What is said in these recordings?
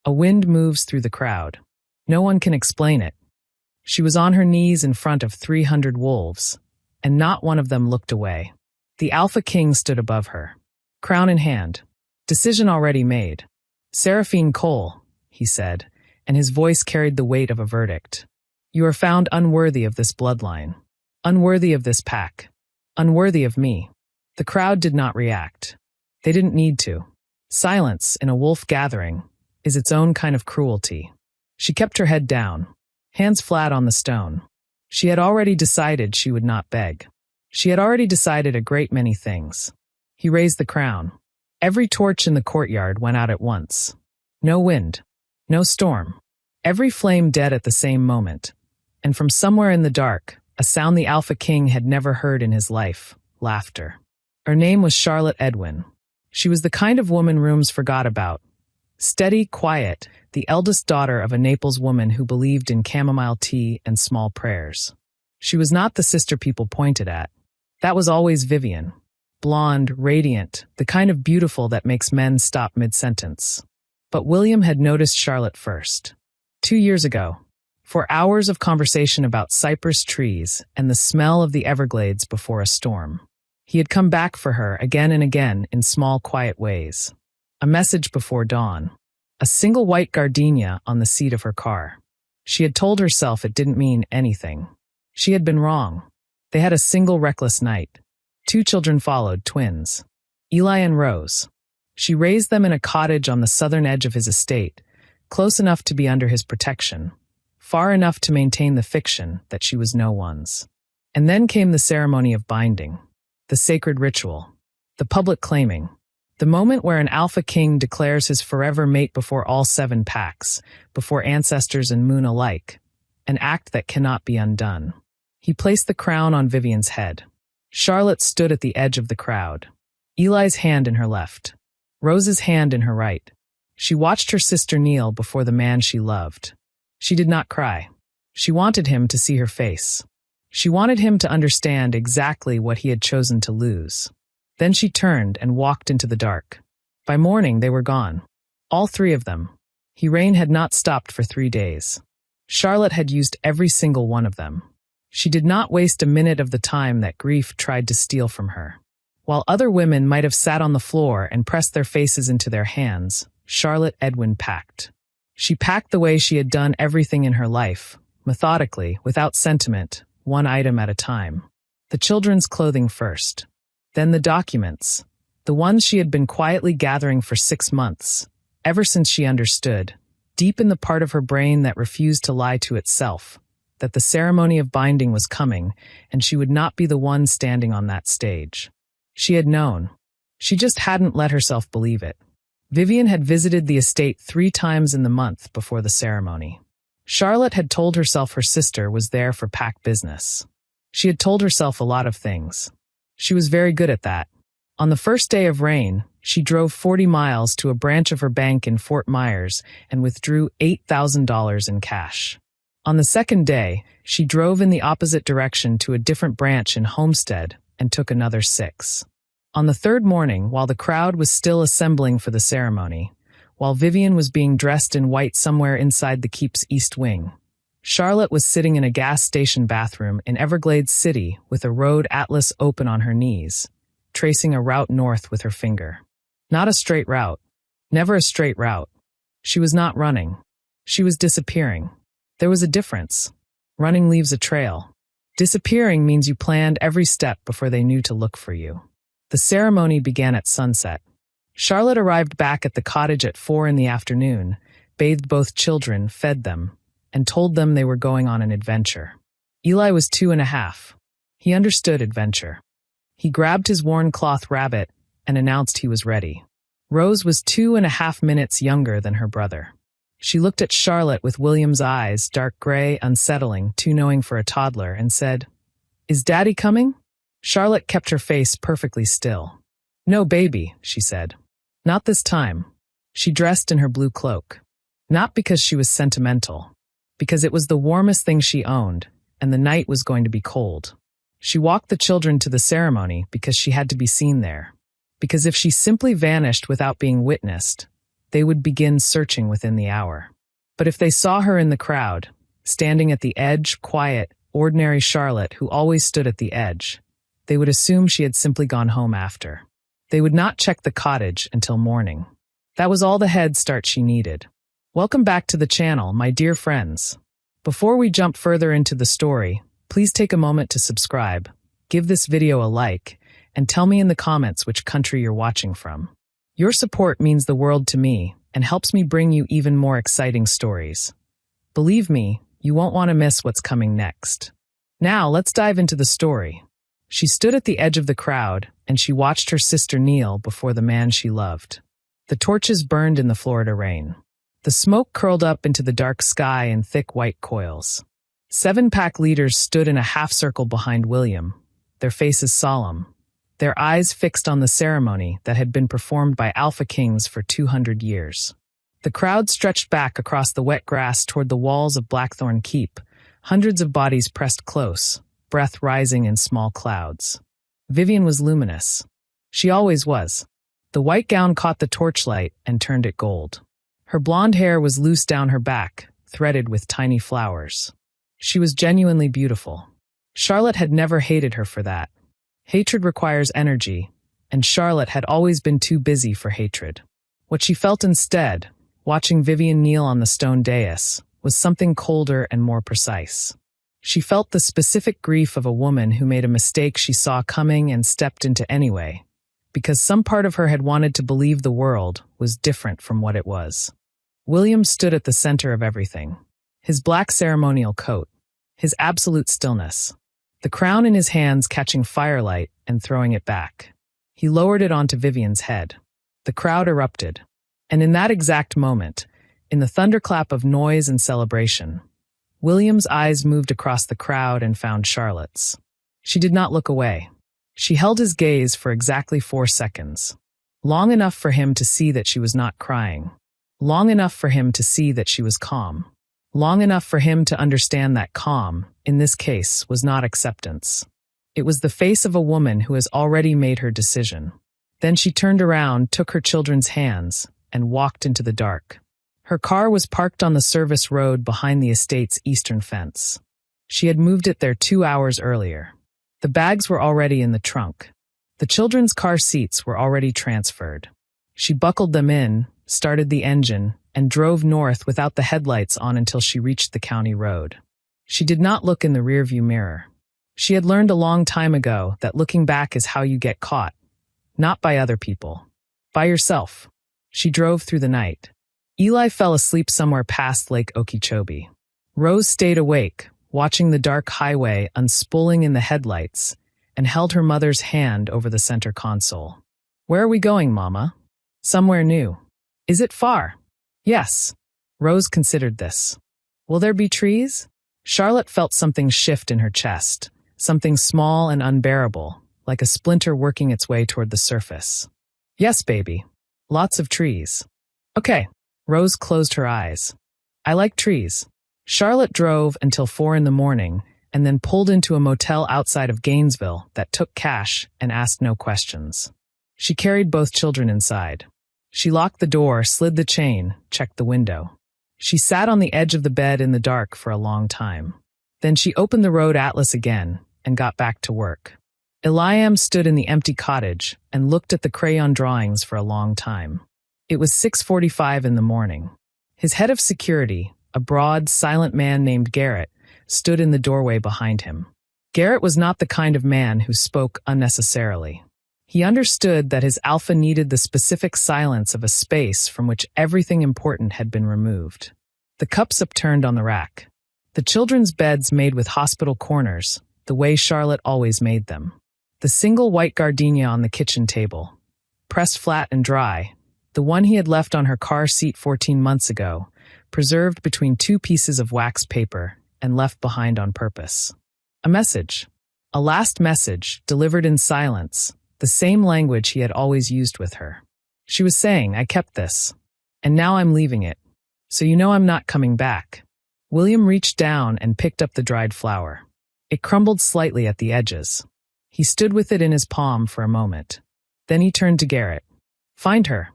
A wind moves through the crowd. No one can explain it. She was on her knees in front of 300 wolves, and not one of them looked away. The Alpha King stood above her, crown in hand, decision already made. "Seraphine Cole," he said, and his voice carried the weight of a verdict. "You are found unworthy of this bloodline, unworthy of this pack, unworthy of me." The crowd did not react. They didn't need to. Silence in a wolf gathering is its own kind of cruelty. She kept her head down, hands flat on the stone. She had already decided she would not beg. She had already decided a great many things. He raised the crown. Every torch in the courtyard went out at once. No wind, no storm. Every flame dead at the same moment. And from somewhere in the dark, a sound the Alpha King had never heard in his life: laughter. Her name was Charlotte Edwin. She was the kind of woman rooms forgot about. Steady, quiet, the eldest daughter of a Naples woman who believed in chamomile tea and small prayers. She was not the sister people pointed at. That was always Vivian. Blonde, radiant, the kind of beautiful that makes men stop mid-sentence. But William had noticed Charlotte first. 2 years ago, for hours of conversation about cypress trees and the smell of the Everglades before a storm. He had come back for her again and again in small, quiet ways. A message before dawn. A single white gardenia on the seat of her car. She had told herself it didn't mean anything. She had been wrong. They had a single reckless night. 2 children followed, twins. Eli and Rose. She raised them in a cottage on the southern edge of his estate, close enough to be under his protection, far enough to maintain the fiction that she was no one's. And then came the ceremony of binding. The sacred ritual. The public claiming. The moment where an Alpha King declares his forever mate before all 7 packs, before ancestors and moon alike. An act that cannot be undone. He placed the crown on Vivian's head. Charlotte stood at the edge of the crowd. Eli's hand in her left. Rose's hand in her right. She watched her sister kneel before the man she loved. She did not cry. She wanted him to see her face. She wanted him to understand exactly what he had chosen to lose. Then she turned and walked into the dark. By morning, they were gone. All 3 of them. Rain had not stopped for 3 days. Charlotte had used every single one of them. She did not waste a minute of the time that grief tried to steal from her. While other women might have sat on the floor and pressed their faces into their hands, Charlotte Edwin packed. She packed the way she had done everything in her life, methodically, without sentiment, one item at a time. The children's clothing first. Then the documents. The ones she had been quietly gathering for 6 months, ever since she understood, deep in the part of her brain that refused to lie to itself, that the ceremony of binding was coming, and she would not be the one standing on that stage. She had known. She just hadn't let herself believe it. Vivian had visited the estate 3 times in the month before the ceremony. Charlotte had told herself her sister was there for pack business. She had told herself a lot of things. She was very good at that. On the first day of rain, she drove 40 miles to a branch of her bank in Fort Myers and withdrew $8,000 in cash. On the second day, she drove in the opposite direction to a different branch in Homestead and took another 6. On the third morning, while the crowd was still assembling for the ceremony, while Vivian was being dressed in white somewhere inside the keep's east wing, Charlotte was sitting in a gas station bathroom in Everglades City with a road atlas open on her knees, tracing a route north with her finger. Not a straight route. Never a straight route. She was not running. She was disappearing. There was a difference. Running leaves a trail. Disappearing means you planned every step before they knew to look for you. The ceremony began at sunset. Charlotte arrived back at the cottage at 4 in the afternoon, bathed both children, fed them, and told them they were going on an adventure. Eli was 2.5. He understood adventure. He grabbed his worn cloth rabbit and announced he was ready. Rose was 2.5 minutes younger than her brother. She looked at Charlotte with William's eyes, dark gray, unsettling, too knowing for a toddler, and said, "Is Daddy coming?" Charlotte kept her face perfectly still. "No, baby," she said. "Not this time." She dressed in her blue cloak. Not because she was sentimental. Because it was the warmest thing she owned, and the night was going to be cold. She walked the children to the ceremony because she had to be seen there. Because if she simply vanished without being witnessed, they would begin searching within the hour. But if they saw her in the crowd, standing at the edge, quiet, ordinary Charlotte who always stood at the edge, they would assume she had simply gone home after. They would not check the cottage until morning. That was all the head start she needed. Welcome back to the channel, my dear friends. Before we jump further into the story, please take a moment to subscribe, give this video a like, and tell me in the comments which country you're watching from. Your support means the world to me and helps me bring you even more exciting stories. Believe me, you won't want to miss what's coming next. Now, let's dive into the story. She stood at the edge of the crowd, and she watched her sister kneel before the man she loved. The torches burned in the Florida rain. The smoke curled up into the dark sky in thick white coils. 7-pack leaders stood in a half-circle behind William, their faces solemn, their eyes fixed on the ceremony that had been performed by Alpha Kings for 200 years. The crowd stretched back across the wet grass toward the walls of Blackthorn Keep, hundreds of bodies pressed close, breath rising in small clouds. Vivian was luminous. She always was. The white gown caught the torchlight and turned it gold. Her blonde hair was loose down her back, threaded with tiny flowers. She was genuinely beautiful. Charlotte had never hated her for that. Hatred requires energy, and Charlotte had always been too busy for hatred. What she felt instead, watching Vivian kneel on the stone dais, was something colder and more precise. She felt the specific grief of a woman who made a mistake she saw coming and stepped into anyway, because some part of her had wanted to believe the world was different from what it was. William stood at the center of everything. His black ceremonial coat, his absolute stillness, the crown in his hands catching firelight and throwing it back. He lowered it onto Vivian's head. The crowd erupted. And in that exact moment, in the thunderclap of noise and celebration, William's eyes moved across the crowd and found Charlotte's. She did not look away. She held his gaze for exactly 4 seconds, long enough for him to see that she was not crying. Long enough for him to see that she was calm. Long enough for him to understand that calm, in this case, was not acceptance. It was the face of a woman who has already made her decision. Then she turned around, took her children's hands, and walked into the dark. Her car was parked on the service road behind the estate's eastern fence. She had moved it there 2 hours earlier. The bags were already in the trunk. The children's car seats were already transferred. She buckled them in, started the engine, and drove north without the headlights on until she reached the county road. She did not look in the rearview mirror. She had learned a long time ago that looking back is how you get caught. Not by other people. By yourself. She drove through the night. Eli fell asleep somewhere past Lake Okeechobee. Rose stayed awake, watching the dark highway unspooling in the headlights, and held her mother's hand over the center console. Where are we going, Mama? Somewhere new. Is it far? Yes. Rose considered this. Will there be trees? Charlotte felt something shift in her chest, something small and unbearable, like a splinter working its way toward the surface. Yes, baby. Lots of trees. Okay. Rose closed her eyes. I like trees. Charlotte drove until 4 in the morning and then pulled into a motel outside of Gainesville that took cash and asked no questions. She carried both children inside. She locked the door, slid the chain, checked the window. She sat on the edge of the bed in the dark for a long time. Then she opened the road atlas again and got back to work. Eliam stood in the empty cottage and looked at the crayon drawings for a long time. It was 6:45 in the morning. His head of security, a broad, silent man named Garrett, stood in the doorway behind him. Garrett was not the kind of man who spoke unnecessarily. He understood that his alpha needed the specific silence of a space from which everything important had been removed. The cups upturned on the rack. The children's beds made with hospital corners, the way Charlotte always made them. The single white gardenia on the kitchen table. Pressed flat and dry, the one he had left on her car seat 14 months ago, preserved between 2 pieces of wax paper and left behind on purpose. A message. A last message, delivered in silence, the same language he had always used with her. She was saying, I kept this, and now I'm leaving it, so you know I'm not coming back. William reached down and picked up the dried flower. It crumbled slightly at the edges. He stood with it in his palm for a moment. Then he turned to Garrett. Find her.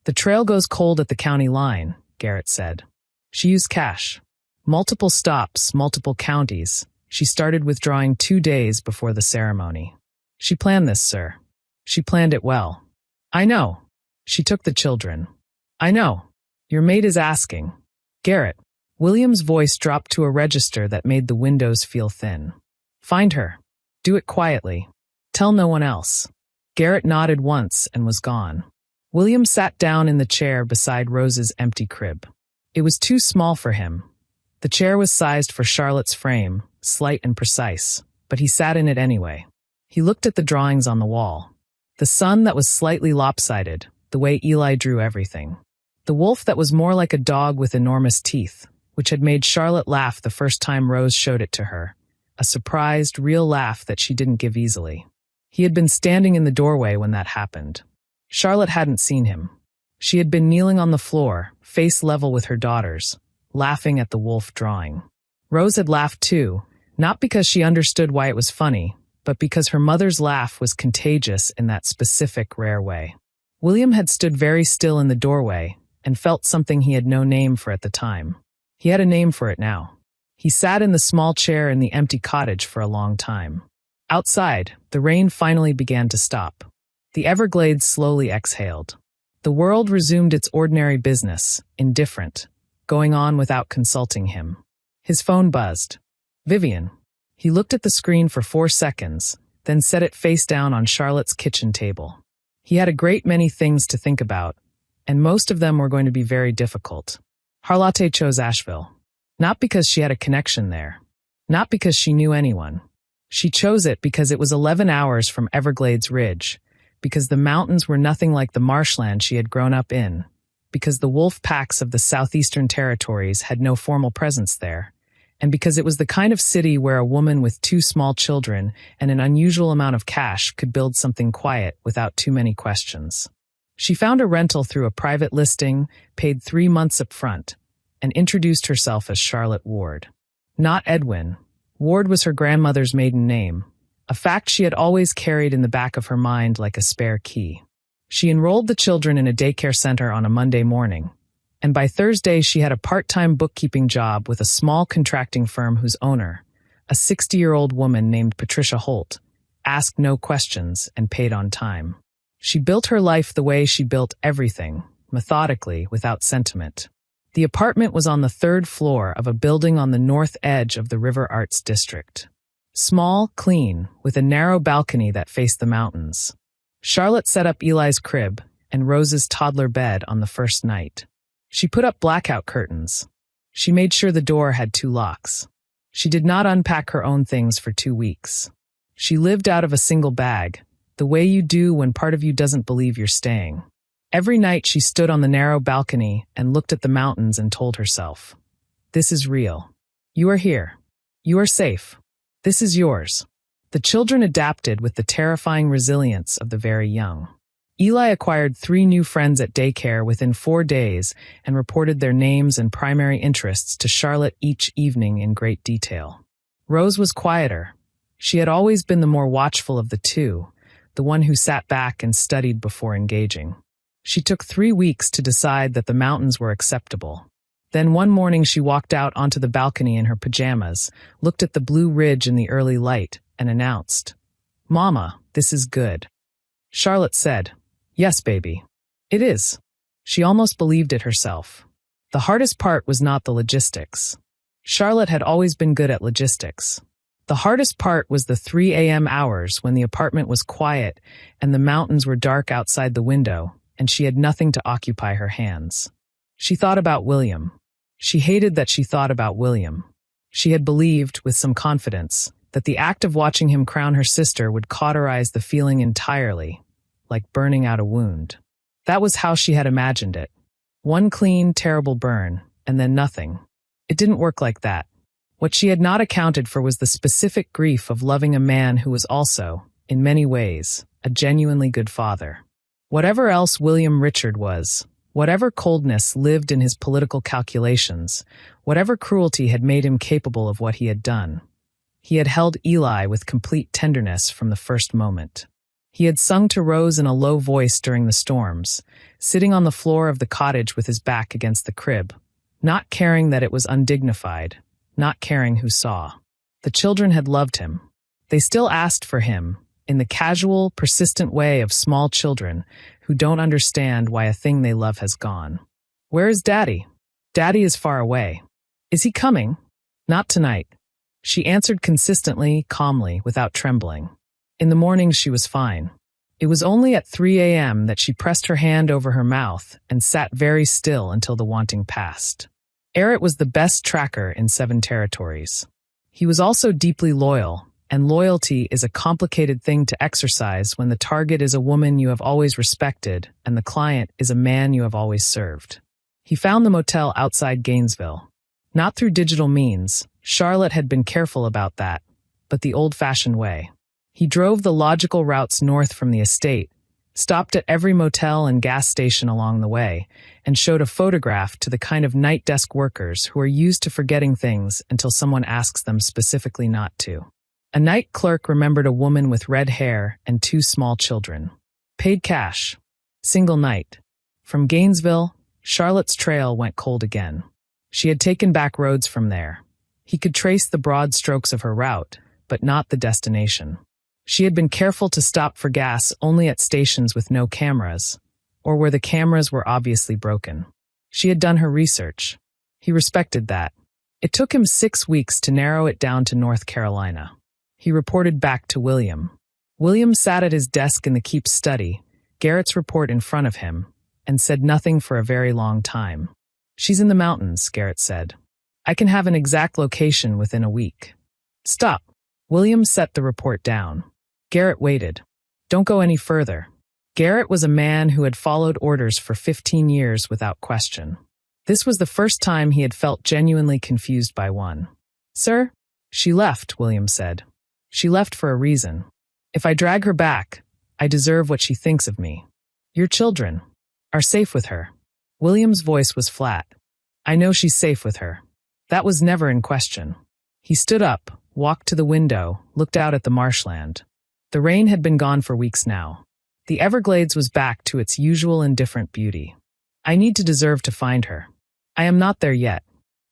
The trail goes cold at the county line, Garrett said. She used cash. Multiple stops, multiple counties. She started withdrawing 2 days before the ceremony. She planned this, sir. She planned it well. I know. She took the children. I know. Your maid is asking. Garrett. William's voice dropped to a register that made the windows feel thin. Find her. Do it quietly. Tell no one else. Garrett nodded once and was gone. William sat down in the chair beside Rose's empty crib. It was too small for him. The chair was sized for Charlotte's frame, slight and precise, but he sat in it anyway. He looked at the drawings on the wall. The sun that was slightly lopsided, the way Eli drew everything. The wolf that was more like a dog with enormous teeth, which had made Charlotte laugh the first time Rose showed it to her. A surprised, real laugh that she didn't give easily. He had been standing in the doorway when that happened. Charlotte hadn't seen him. She had been kneeling on the floor, face level with her daughters, laughing at the wolf drawing. Rose had laughed too, not because she understood why it was funny, but because her mother's laugh was contagious in that specific, rare way. William had stood very still in the doorway and felt something he had no name for at the time. He had a name for it now. He sat in the small chair in the empty cottage for a long time. Outside, the rain finally began to stop. The Everglades slowly exhaled. The world resumed its ordinary business, indifferent, going on without consulting him. His phone buzzed. Vivian. He looked at the screen for 4 seconds, then set it face down on Charlotte's kitchen table. He had a great many things to think about, and most of them were going to be very difficult. Charlotte chose Asheville. Not because she had a connection there. Not because she knew anyone. She chose it because it was 11 hours from Everglades Ridge, because the mountains were nothing like the marshland she had grown up in, because the wolf packs of the southeastern territories had no formal presence there, and because it was the kind of city where a woman with 2 small children and an unusual amount of cash could build something quiet without too many questions. She found a rental through a private listing, paid 3 months up front, and introduced herself as Charlotte Ward. Not Edwin. Ward was her grandmother's maiden name, a fact she had always carried in the back of her mind like a spare key. She enrolled the children in a daycare center on a Monday morning, and by Thursday she had a part-time bookkeeping job with a small contracting firm whose owner, a 60-year-old woman named Patricia Holt, asked no questions and paid on time. She built her life the way she built everything, methodically, without sentiment. The apartment was on the 3rd floor of a building on the north edge of the River Arts District. Small, clean, with a narrow balcony that faced the mountains. Charlotte set up Eli's crib and Rose's toddler bed on the first night. She put up blackout curtains. She made sure the door had 2 locks. She did not unpack her own things for 2 weeks. She lived out of a single bag, the way you do when part of you doesn't believe you're staying. Every night she stood on the narrow balcony and looked at the mountains and told herself, "This is real. You are here. You are safe. This is yours." The children adapted with the terrifying resilience of the very young. Eli acquired 3 new friends at daycare within 4 days and reported their names and primary interests to Charlotte each evening in great detail. Rose was quieter. She had always been the more watchful of the 2, the one who sat back and studied before engaging. She took 3 weeks to decide that the mountains were acceptable. Then one morning she walked out onto the balcony in her pajamas, looked at the blue ridge in the early light, and announced, "Mama, this is good." Charlotte said, "Yes, baby. It is." She almost believed it herself. The hardest part was not the logistics. Charlotte had always been good at logistics. The hardest part was the 3 a.m. hours when the apartment was quiet and the mountains were dark outside the window, and she had nothing to occupy her hands. She thought about William. She hated that she thought about William. She had believed, with some confidence, that the act of watching him crown her sister would cauterize the feeling entirely, like burning out a wound. That was how she had imagined it. One clean, terrible burn, and then nothing. It didn't work like that. What she had not accounted for was the specific grief of loving a man who was also, in many ways, a genuinely good father. Whatever else William Richard was, whatever coldness lived in his political calculations, whatever cruelty had made him capable of what he had done, he had held Eli with complete tenderness from the first moment. He had sung to Rose in a low voice during the storms, sitting on the floor of the cottage with his back against the crib, not caring that it was undignified, not caring who saw. The children had loved him. They still asked for him, in the casual, persistent way of small children who don't understand why a thing they love has gone. "Where is Daddy?" "Daddy is far away." "Is he coming?" "Not tonight." She answered consistently, calmly, without trembling. In the morning she was fine. It was only at 3 a.m. that she pressed her hand over her mouth and sat very still until the wanting passed. Eric was the best tracker in 7 territories. He was also deeply loyal, and loyalty is a complicated thing to exercise when the target is a woman you have always respected and the client is a man you have always served. He found the motel outside Gainesville. Not through digital means, Charlotte had been careful about that, but the old-fashioned way. He drove the logical routes north from the estate, stopped at every motel and gas station along the way, and showed a photograph to the kind of night desk workers who are used to forgetting things until someone asks them specifically not to. A night clerk remembered a woman with red hair and 2 small children. Paid cash. Single night. From Gainesville, Charlotte's trail went cold again. She had taken back roads from there. He could trace the broad strokes of her route, but not the destination. She had been careful to stop for gas only at stations with no cameras, or where the cameras were obviously broken. She had done her research. He respected that. It took him 6 weeks to narrow it down to North Carolina. He reported back to William. William sat at his desk in the Keep's study, Garrett's report in front of him, and said nothing for a very long time. "She's in the mountains," Garrett said. "I can have an exact location within a week." "Stop." William set the report down. Garrett waited. "Don't go any further." Garrett was a man who had followed orders for 15 years without question. This was the first time he had felt genuinely confused by one. "Sir?" "She left," William said. "She left for a reason. If I drag her back, I deserve what she thinks of me. Your children are safe with her." William's voice was flat. "I know she's safe with her. That was never in question." He stood up, walked to the window, looked out at the marshland. The rain had been gone for weeks now. The Everglades was back to its usual indifferent beauty. "I need to deserve to find her. I am not there yet."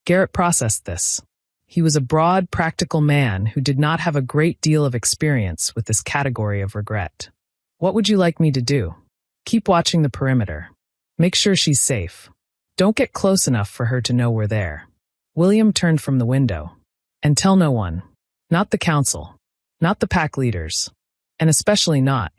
Garrett processed this. He was a broad, practical man who did not have a great deal of experience with this category of regret. "What would you like me to do?" "Keep watching the perimeter. Make sure she's safe. Don't get close enough for her to know we're there." William turned from the window. "And tell no one. Not the council. Not the pack leaders. And especially not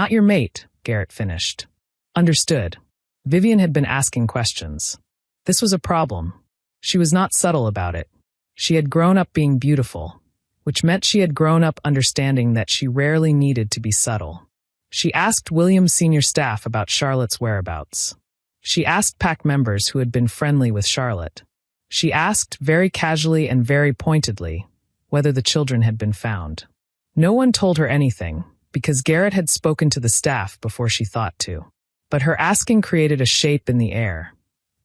your mate," Garrett finished. "Understood." Vivian had been asking questions. This was a problem. She was not subtle about it. She had grown up being beautiful, which meant she had grown up understanding that she rarely needed to be subtle. She asked William's senior staff about Charlotte's whereabouts. She asked pack members who had been friendly with Charlotte. She asked, very casually and very pointedly, whether the children had been found. No one told her anything, because Garrett had spoken to the staff before she thought to. But her asking created a shape in the air,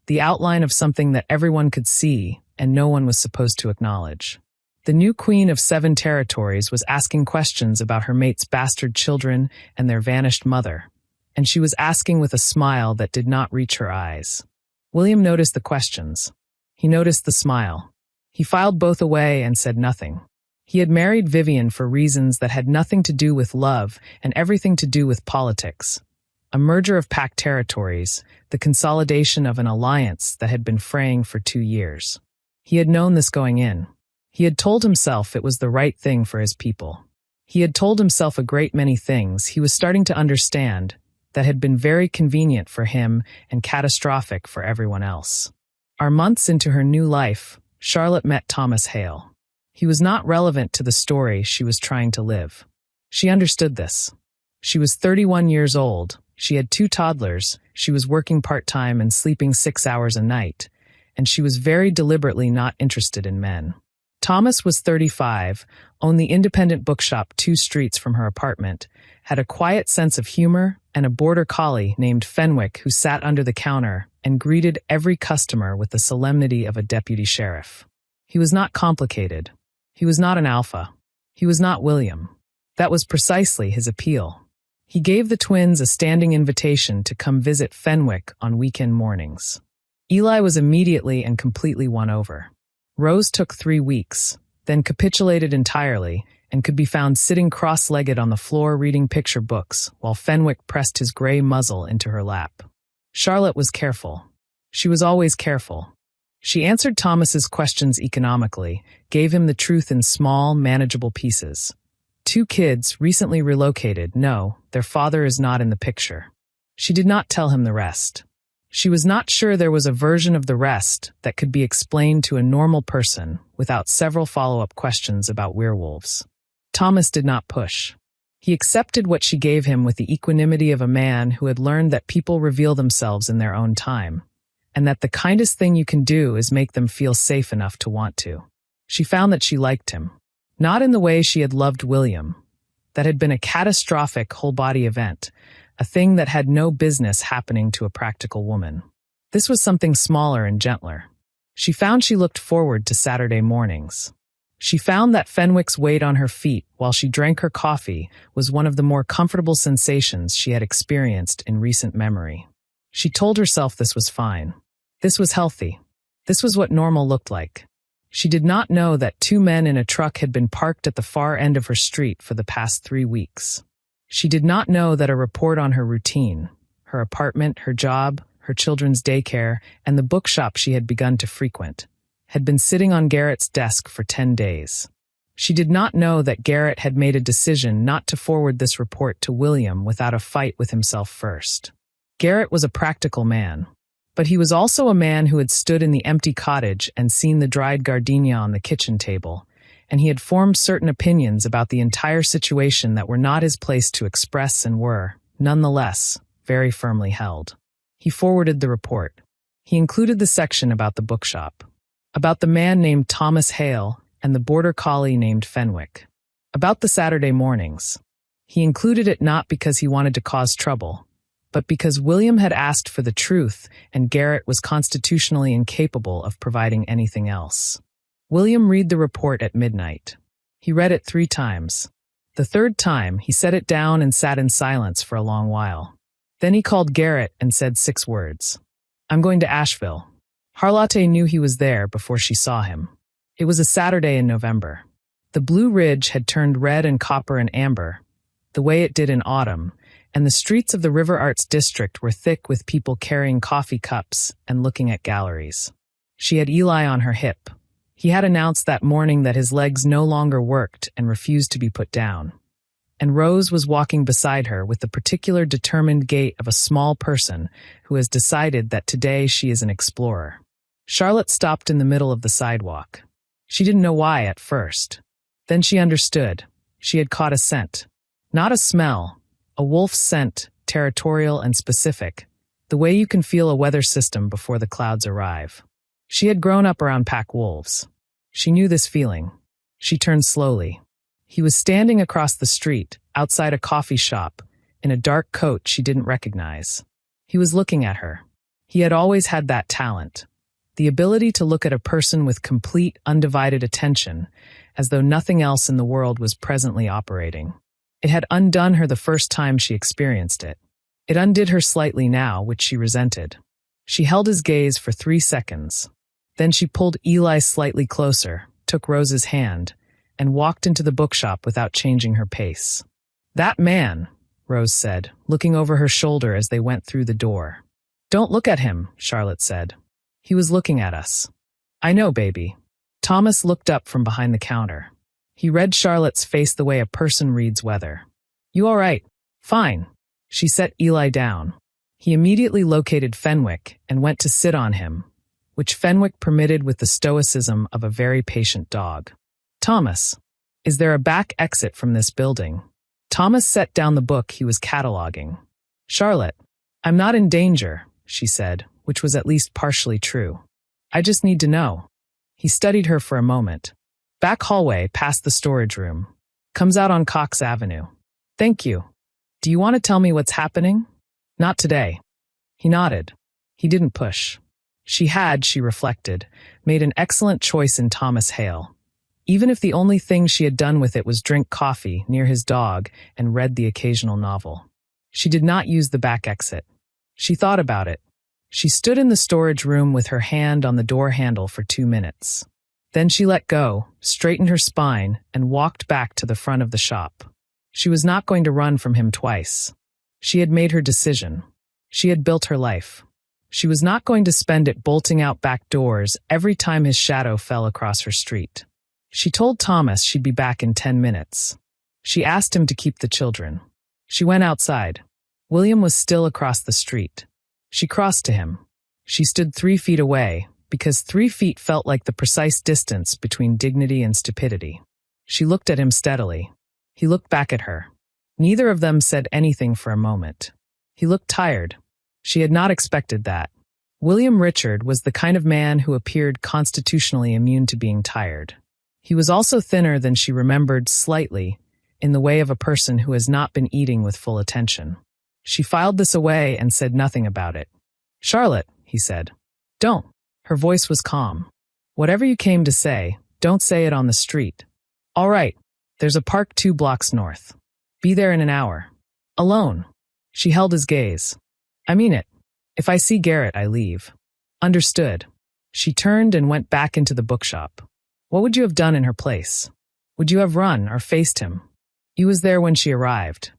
the outline of something that everyone could see and no one was supposed to acknowledge. The new queen of 7 territories was asking questions about her mate's bastard children and their vanished mother, and she was asking with a smile that did not reach her eyes. William noticed the questions. He noticed the smile. He filed both away and said nothing. He had married Vivian for reasons that had nothing to do with love and everything to do with politics. A merger of pack territories, the consolidation of an alliance that had been fraying for 2 years. He had known this going in. He had told himself it was the right thing for his people. He had told himself a great many things he was starting to understand that had been very convenient for him and catastrophic for everyone else. Our months into her new life, Charlotte met Thomas Hale. He was not relevant to the story she was trying to live. She understood this. She was 31 years old, she had 2 toddlers, she was working part-time and sleeping 6 hours a night, and she was very deliberately not interested in men. Thomas was 35, owned the independent bookshop 2 streets from her apartment, had a quiet sense of humor, and a border collie named Fenwick who sat under the counter and greeted every customer with the solemnity of a deputy sheriff. He was not complicated. He was not an alpha. He was not William. That was precisely his appeal. He gave the twins a standing invitation to come visit Fenwick on weekend mornings. Eli was immediately and completely won over. Rose took 3 weeks, then capitulated entirely, and could be found sitting cross-legged on the floor reading picture books while Fenwick pressed his gray muzzle into her lap. Charlotte was careful. She was always careful. She answered Thomas's questions economically, gave him the truth in small, manageable pieces. 2 kids, recently relocated, no, their father is not in the picture. She did not tell him the rest. She was not sure there was a version of the rest that could be explained to a normal person without several follow-up questions about werewolves. Thomas did not push. He accepted what she gave him with the equanimity of a man who had learned that people reveal themselves in their own time, and that the kindest thing you can do is make them feel safe enough to want to. She found that she liked him. Not in the way she had loved William. That had been a catastrophic whole-body event, a thing that had no business happening to a practical woman. This was something smaller and gentler. She found she looked forward to Saturday mornings. She found that Fenwick's weight on her feet while she drank her coffee was one of the more comfortable sensations she had experienced in recent memory. She told herself this was fine. This was healthy. This was what normal looked like. She did not know that 2 men in a truck had been parked at the far end of her street for the past 3 weeks. She did not know that a report on her routine, her apartment, her job, her children's daycare, and the bookshop she had begun to frequent, had been sitting on Garrett's desk for 10 days. She did not know that Garrett had made a decision not to forward this report to William without a fight with himself first. Garrett was a practical man. But he was also a man who had stood in the empty cottage and seen the dried gardenia on the kitchen table, and he had formed certain opinions about the entire situation that were not his place to express and were, nonetheless, very firmly held. He forwarded the report. He included the section about the bookshop, about the man named Thomas Hale and the border collie named Fenwick, about the Saturday mornings. He included it not because he wanted to cause trouble, but because William had asked for the truth and Garrett was constitutionally incapable of providing anything else. William read the report at midnight. He read it 3 times. The 3rd time, he set it down and sat in silence for a long while. Then he called Garrett and said 6 words. "I'm going to Asheville." Harlotte knew he was there before she saw him. It was a Saturday in November. The Blue Ridge had turned red and copper and amber, the way it did in autumn, and the streets of the River Arts District were thick with people carrying coffee cups and looking at galleries. She had Eli on her hip. He had announced that morning that his legs no longer worked and refused to be put down. And Rose was walking beside her with the particular determined gait of a small person who has decided that today she is an explorer. Charlotte stopped in the middle of the sidewalk. She didn't know why at first. Then she understood. She had caught a scent. Not a smell. A wolf's scent, territorial and specific, the way you can feel a weather system before the clouds arrive. She had grown up around pack wolves. She knew this feeling. She turned slowly. He was standing across the street, outside a coffee shop, in a dark coat she didn't recognize. He was looking at her. He had always had that talent, the ability to look at a person with complete, undivided attention, as though nothing else in the world was presently operating. It had undone her the first time she experienced it. It undid her slightly now, which she resented. She held his gaze for 3 seconds. Then she pulled Eli slightly closer, took Rose's hand, and walked into the bookshop without changing her pace. "That man," Rose said, looking over her shoulder as they went through the door. "Don't look at him," Charlotte said. "He was looking at us." "I know, baby." Thomas looked up from behind the counter. He read Charlotte's face the way a person reads weather. "You all right?" "Fine." She set Eli down. He immediately located Fenwick and went to sit on him, which Fenwick permitted with the stoicism of a very patient dog. "Thomas, is there a back exit from this building?" Thomas set down the book he was cataloging. "Charlotte, I'm not in danger," she said, which was at least partially true. "I just need to know." He studied her for a moment. "Back hallway, past the storage room. Comes out on Cox Avenue." "Thank you. Do you want to tell me what's happening?" "Not today." He nodded. He didn't push. She had, she reflected, made an excellent choice in Thomas Hale. Even if the only thing she had done with it was drink coffee near his dog and read the occasional novel. She did not use the back exit. She thought about it. She stood in the storage room with her hand on the door handle for 2 minutes. Then she let go, straightened her spine, and walked back to the front of the shop. She was not going to run from him twice. She had made her decision. She had built her life. She was not going to spend it bolting out back doors every time his shadow fell across her street. She told Thomas she'd be back in 10 minutes. She asked him to keep the children. She went outside. William was still across the street. She crossed to him. She stood 3 feet away, because 3 feet felt like the precise distance between dignity and stupidity. She looked at him steadily. He looked back at her. Neither of them said anything for a moment. He looked tired. She had not expected that. William Richard was the kind of man who appeared constitutionally immune to being tired. He was also thinner than she remembered slightly, in the way of a person who has not been eating with full attention. She filed this away and said nothing about it. "Charlotte," he said. "Don't." Her voice was calm. "Whatever you came to say, don't say it on the street." "All right. There's a park 2 blocks north. Be there in an hour. Alone." She held his gaze. "I mean it. If I see Garrett, I leave." "Understood." She turned and went back into the bookshop. What would you have done in her place? Would you have run or faced him? He was there when she arrived.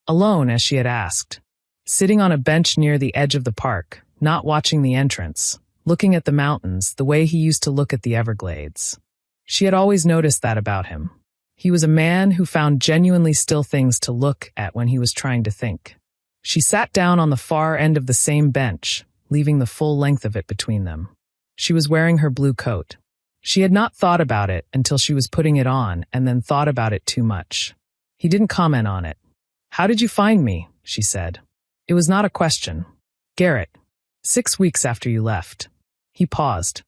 Alone, as she had asked. Sitting on a bench near the edge of the park, not watching the entrance, looking at the mountains the way he used to look at the Everglades. She had always noticed that about him. He was a man who found genuinely still things to look at when he was trying to think. She sat down on the far end of the same bench, leaving the full length of it between them. She was wearing her blue coat. She had not thought about it until she was putting it on and then thought about it too much. He didn't comment on it. "How did you find me?" she said. It was not a question. "Garrett. 6 weeks after you left." He paused.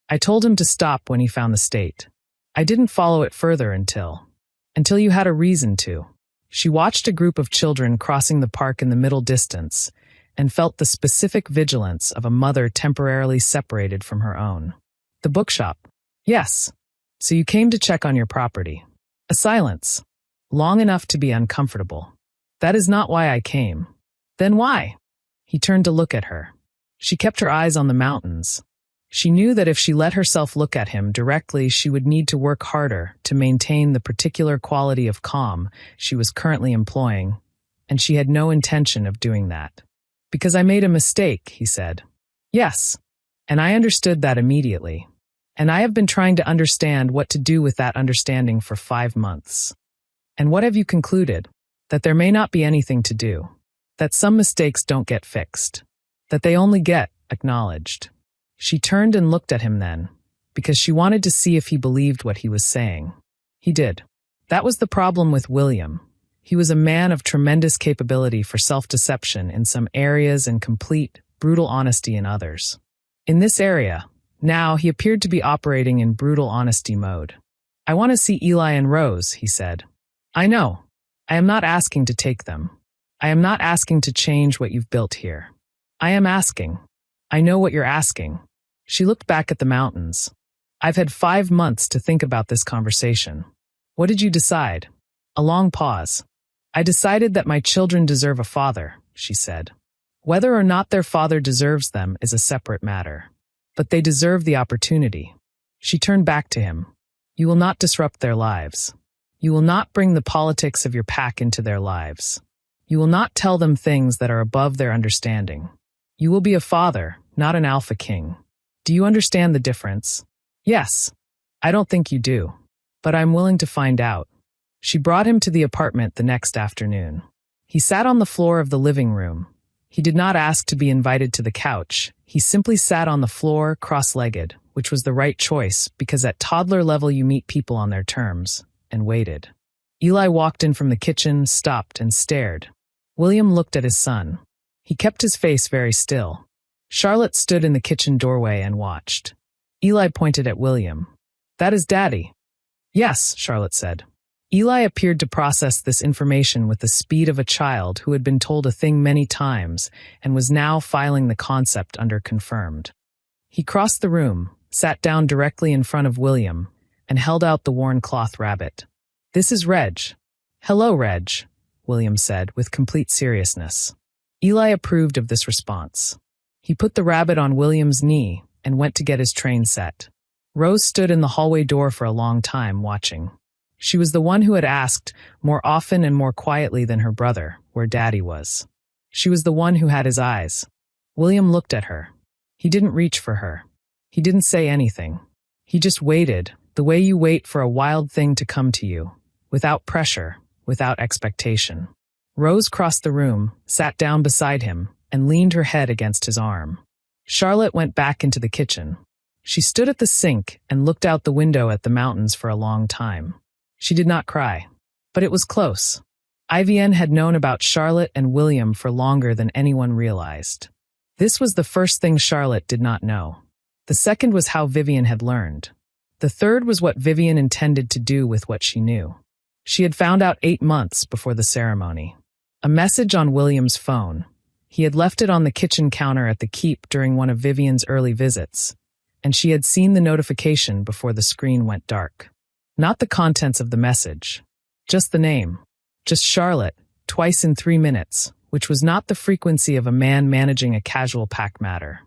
"I told him to stop when he found the state. I didn't follow it further until you had a reason to." She watched a group of children crossing the park in the middle distance and felt the specific vigilance of a mother temporarily separated from her own. "The bookshop." "Yes. So you came to check on your property." A silence. Long enough to be uncomfortable. "That is not why I came." "Then why?" He turned to look at her. She kept her eyes on the mountains. She knew that if she let herself look at him directly, she would need to work harder to maintain the particular quality of calm she was currently employing, and she had no intention of doing that. "Because I made a mistake," he said. "Yes. And I understood that immediately. And I have been trying to understand what to do with that understanding for 5 months. And what have you concluded? That there may not be anything to do. That some mistakes don't get fixed. That they only get acknowledged." She turned and looked at him then, because she wanted to see if he believed what he was saying. He did. That was the problem with William. He was a man of tremendous capability for self-deception in some areas and complete, brutal honesty in others. In this area, now he appeared to be operating in brutal honesty mode. "I want to see Eli and Rose," he said. "I know. I am not asking to take them. I am not asking to change what you've built here. I am asking. I know what you're asking." She looked back at the mountains. "I've had 5 months to think about this conversation." "What did you decide?" A long pause. "I decided that my children deserve a father," she said. "Whether or not their father deserves them is a separate matter. But they deserve the opportunity." She turned back to him. "You will not disrupt their lives. You will not bring the politics of your pack into their lives. You will not tell them things that are above their understanding. You will be a father, not an alpha king. Do you understand the difference?" "Yes. I don't think you do. But I'm willing to find out." She brought him to the apartment the next afternoon. He sat on the floor of the living room. He did not ask to be invited to the couch. He simply sat on the floor, cross-legged, which was the right choice because at toddler level you meet people on their terms, and waited. Eli walked in from the kitchen, stopped, and stared. William looked at his son. He kept his face very still. Charlotte stood in the kitchen doorway and watched. Eli pointed at William. "That is Daddy." "Yes," Charlotte said. Eli appeared to process this information with the speed of a child who had been told a thing many times and was now filing the concept under confirmed. He crossed the room, sat down directly in front of William, and held out the worn cloth rabbit. "This is Reg." "Hello, Reg," William said with complete seriousness. Eli approved of this response. He put the rabbit on William's knee and went to get his train set. Rose stood in the hallway door for a long time, watching. She was the one who had asked, more often and more quietly than her brother, where Daddy was. She was the one who had his eyes. William looked at her. He didn't reach for her. He didn't say anything. He just waited, the way you wait for a wild thing to come to you, without pressure, without expectation. Rose crossed the room, sat down beside him, and leaned her head against his arm. Charlotte went back into the kitchen. She stood at the sink and looked out the window at the mountains for a long time. She did not cry, but it was close. IVN had known about Charlotte and William for longer than anyone realized. This was the first thing Charlotte did not know. The second was how Vivian had learned. The third was what Vivian intended to do with what she knew. She had found out 8 months before the ceremony. A message on William's phone. He had left it on the kitchen counter at the keep during one of Vivian's early visits, and she had seen the notification before the screen went dark. Not the contents of the message. Just the name. Just Charlotte, twice in 3 minutes, which was not the frequency of a man managing a casual pack matter.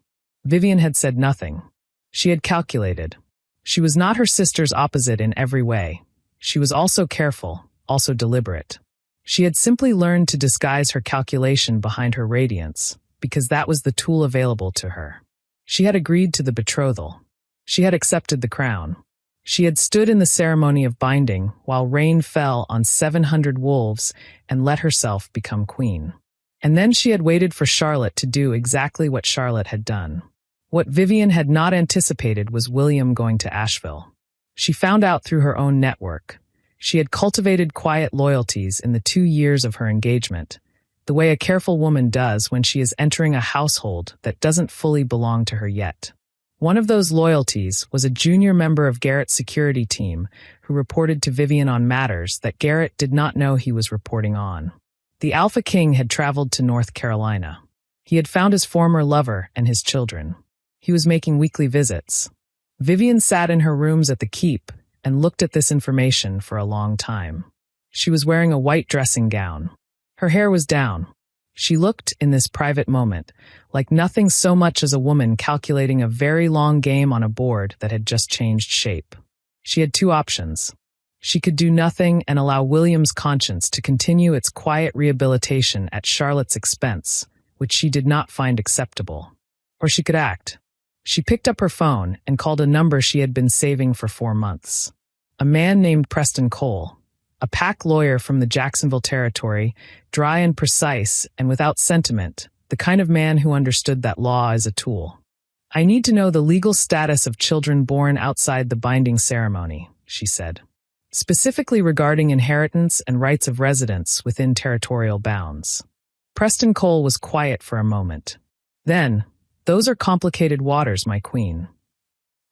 Vivian had said nothing. She had calculated. She was not her sister's opposite in every way. She was also careful, also deliberate. She had simply learned to disguise her calculation behind her radiance, because that was the tool available to her. She had agreed to the betrothal. She had accepted the crown. She had stood in the ceremony of binding while rain fell on 700 wolves and let herself become queen. And then she had waited for Charlotte to do exactly what Charlotte had done. What Vivian had not anticipated was William going to Asheville. She found out through her own network. She had cultivated quiet loyalties in the 2 years of her engagement, the way a careful woman does when she is entering a household that doesn't fully belong to her yet. One of those loyalties was a junior member of Garrett's security team who reported to Vivian on matters that Garrett did not know he was reporting on. The Alpha King had traveled to North Carolina. He had found his former lover and his children. He was making weekly visits. Vivian sat in her rooms at the keep and looked at this information for a long time. She was wearing a white dressing gown. Her hair was down. She looked, in this private moment, like nothing so much as a woman calculating a very long game on a board that had just changed shape. She had 2 options. She could do nothing and allow William's conscience to continue its quiet rehabilitation at Charlotte's expense, which she did not find acceptable. Or she could act. She picked up her phone and called a number she had been saving for 4 months. A man named Preston Cole, a pack lawyer from the Jacksonville territory, dry and precise and without sentiment, the kind of man who understood that law is a tool. "I need to know the legal status of children born outside the binding ceremony," she said. "Specifically regarding inheritance and rights of residence within territorial bounds." Preston Cole was quiet for a moment. Then, "Those are complicated waters, my queen."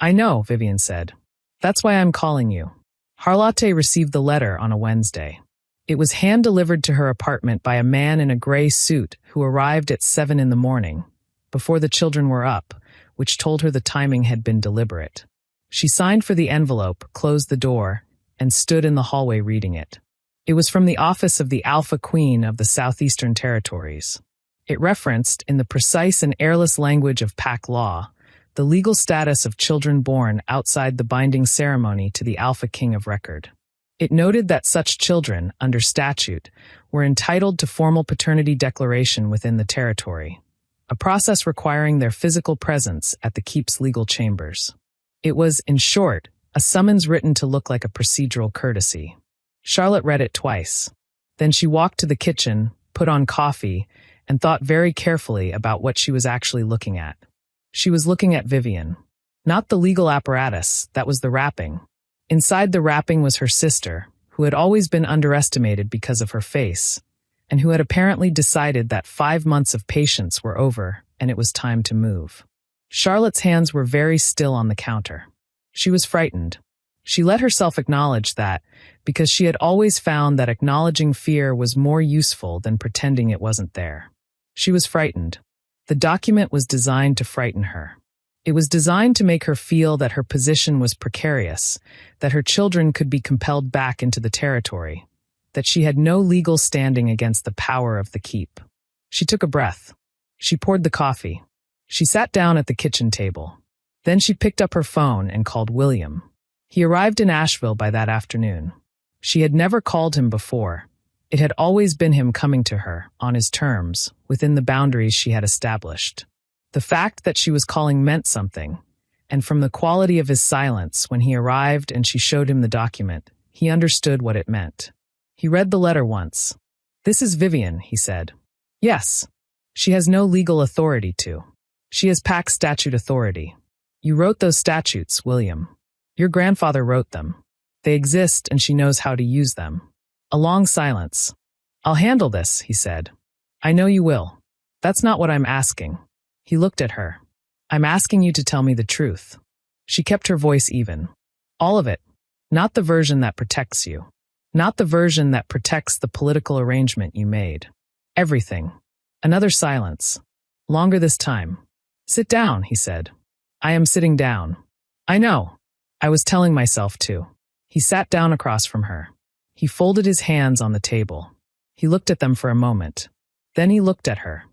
"I know," Vivian said. "That's why I'm calling you." Harlotte received the letter on a Wednesday. It was hand-delivered to her apartment by a man in a gray suit who arrived at 7 in the morning, before the children were up, which told her the timing had been deliberate. She signed for the envelope, closed the door, and stood in the hallway reading it. It was from the office of the Alpha Queen of the Southeastern Territories. It referenced, in the precise and airless language of pack law, the legal status of children born outside the binding ceremony to the Alpha King of record. It noted that such children, under statute, were entitled to formal paternity declaration within the territory, a process requiring their physical presence at the keep's legal chambers. It was, in short, a summons written to look like a procedural courtesy. Charlotte read it twice. Then she walked to the kitchen, put on coffee, and thought very carefully about what she was actually looking at. She was looking at Vivian. Not the legal apparatus, that was the wrapping. Inside the wrapping was her sister, who had always been underestimated because of her face, and who had apparently decided that 5 months of patience were over and it was time to move. Charlotte's hands were very still on the counter. She was frightened. She let herself acknowledge that, because she had always found that acknowledging fear was more useful than pretending it wasn't there. She was frightened. The document was designed to frighten her. It was designed to make her feel that her position was precarious, that her children could be compelled back into the territory, that she had no legal standing against the power of the keep. She took a breath. She poured the coffee. She sat down at the kitchen table. Then she picked up her phone and called William. He arrived in Asheville by that afternoon. She had never called him before. It had always been him coming to her, on his terms, within the boundaries she had established. The fact that she was calling meant something, and from the quality of his silence when he arrived and she showed him the document, he understood what it meant. He read the letter once. "This is Vivian," he said. "Yes. She has no legal authority to. She has PAC statute authority. You wrote those statutes, William. Your grandfather wrote them. They exist and she knows how to use them." A long silence. "I'll handle this," he said. "I know you will. That's not what I'm asking." He looked at her. "I'm asking you to tell me the truth." She kept her voice even. "All of it. Not the version that protects you. Not the version that protects the political arrangement you made. Everything." Another silence. Longer this time. "Sit down," he said. "I am sitting down." "I know. I was telling myself to." He sat down across from her. He folded his hands on the table. He looked at them for a moment. Then he looked at her.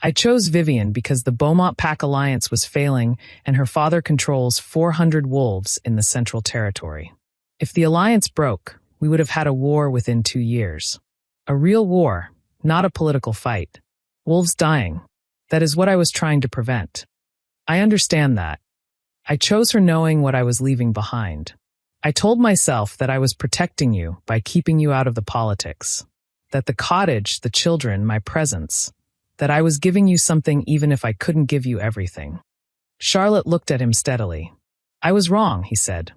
"I chose Vivian because the Beaumont Pack alliance was failing and her father controls 400 wolves in the Central Territory. If the alliance broke, we would have had a war within 2 years. A real war, not a political fight. Wolves dying. That is what I was trying to prevent. I understand that. I chose her knowing what I was leaving behind. I told myself that I was protecting you by keeping you out of the politics. That the cottage, the children, my presence, that I was giving you something even if I couldn't give you everything." Charlotte looked at him steadily. "I was wrong," he said.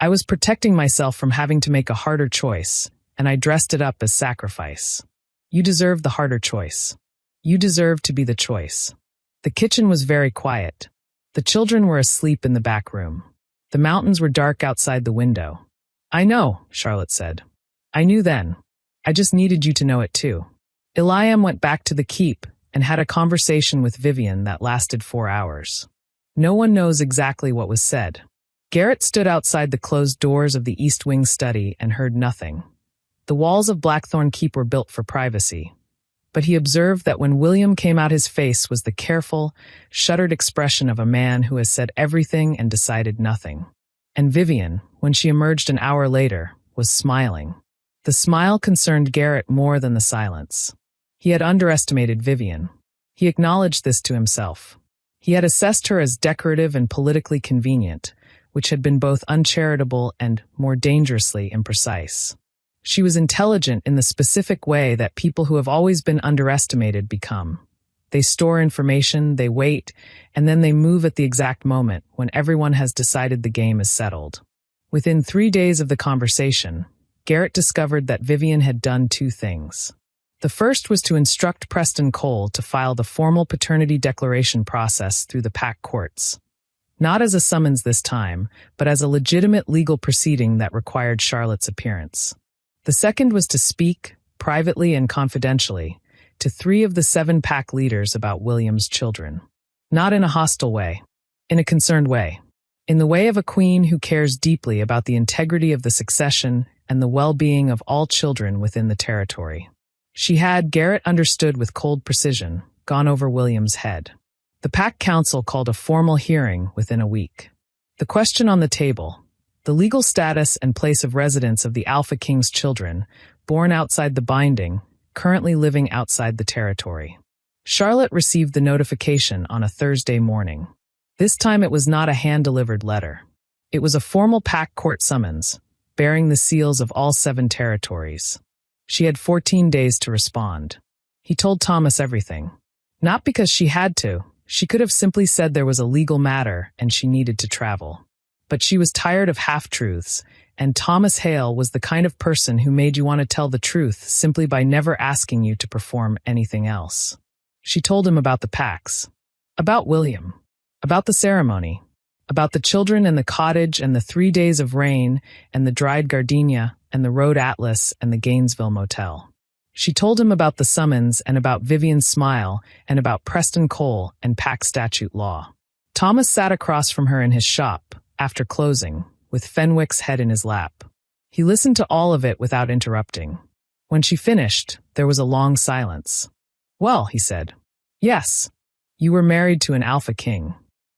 "I was protecting myself from having to make a harder choice, and I dressed it up as sacrifice. You deserve the harder choice. You deserve to be the choice." The kitchen was very quiet. The children were asleep in the back room. The mountains were dark outside the window. "I know," Charlotte said. "I knew then. I just needed you to know it too." Eliam went back to the keep and had a conversation with Vivian that lasted 4 hours. No one knows exactly what was said. Garrett stood outside the closed doors of the East Wing study and heard nothing. The walls of Blackthorn Keep were built for privacy. But he observed that when William came out, his face was the careful, shuttered expression of a man who has said everything and decided nothing. And Vivian, when she emerged an hour later, was smiling. The smile concerned Garrett more than the silence. He had underestimated Vivian. He acknowledged this to himself. He had assessed her as decorative and politically convenient, which had been both uncharitable and, more dangerously, imprecise. She was intelligent in the specific way that people who have always been underestimated become. They store information, they wait, and then they move at the exact moment when everyone has decided the game is settled. Within 3 days of the conversation, Garrett discovered that Vivian had done 2 things. The first was to instruct Preston Cole to file the formal paternity declaration process through the Pack courts. Not as a summons this time, but as a legitimate legal proceeding that required Charlotte's appearance. The second was to speak, privately and confidentially, to 3 of the 7 Pack leaders about William's children. Not in a hostile way, in a concerned way. In the way of a queen who cares deeply about the integrity of the succession and the well-being of all children within the territory. She had, Garrett understood with cold precision, gone over William's head. The Pack Council called a formal hearing within a week. The question on the table, the legal status and place of residence of the Alpha King's children, born outside the binding, currently living outside the territory. Charlotte received the notification on a Thursday morning. This time it was not a hand-delivered letter. It was a formal Pack court summons, bearing the seals of all 7 territories. She had 14 days to respond. He told Thomas everything. Not because she had to. She could have simply said there was a legal matter and she needed to travel. But she was tired of half-truths, and Thomas Hale was the kind of person who made you want to tell the truth simply by never asking you to perform anything else. She told him about the Packs, about William, about the ceremony, about the children and the cottage and the 3 days of rain and the dried gardenia and the road atlas and the Gainesville motel. She told him about the summons and about Vivian's smile and about Preston Cole and Pack statute law. Thomas sat across from her in his shop, after closing, with Fenwick's head in his lap. He listened to all of it without interrupting. When she finished, there was a long silence. Well, he said. Yes. You were married to an alpha king.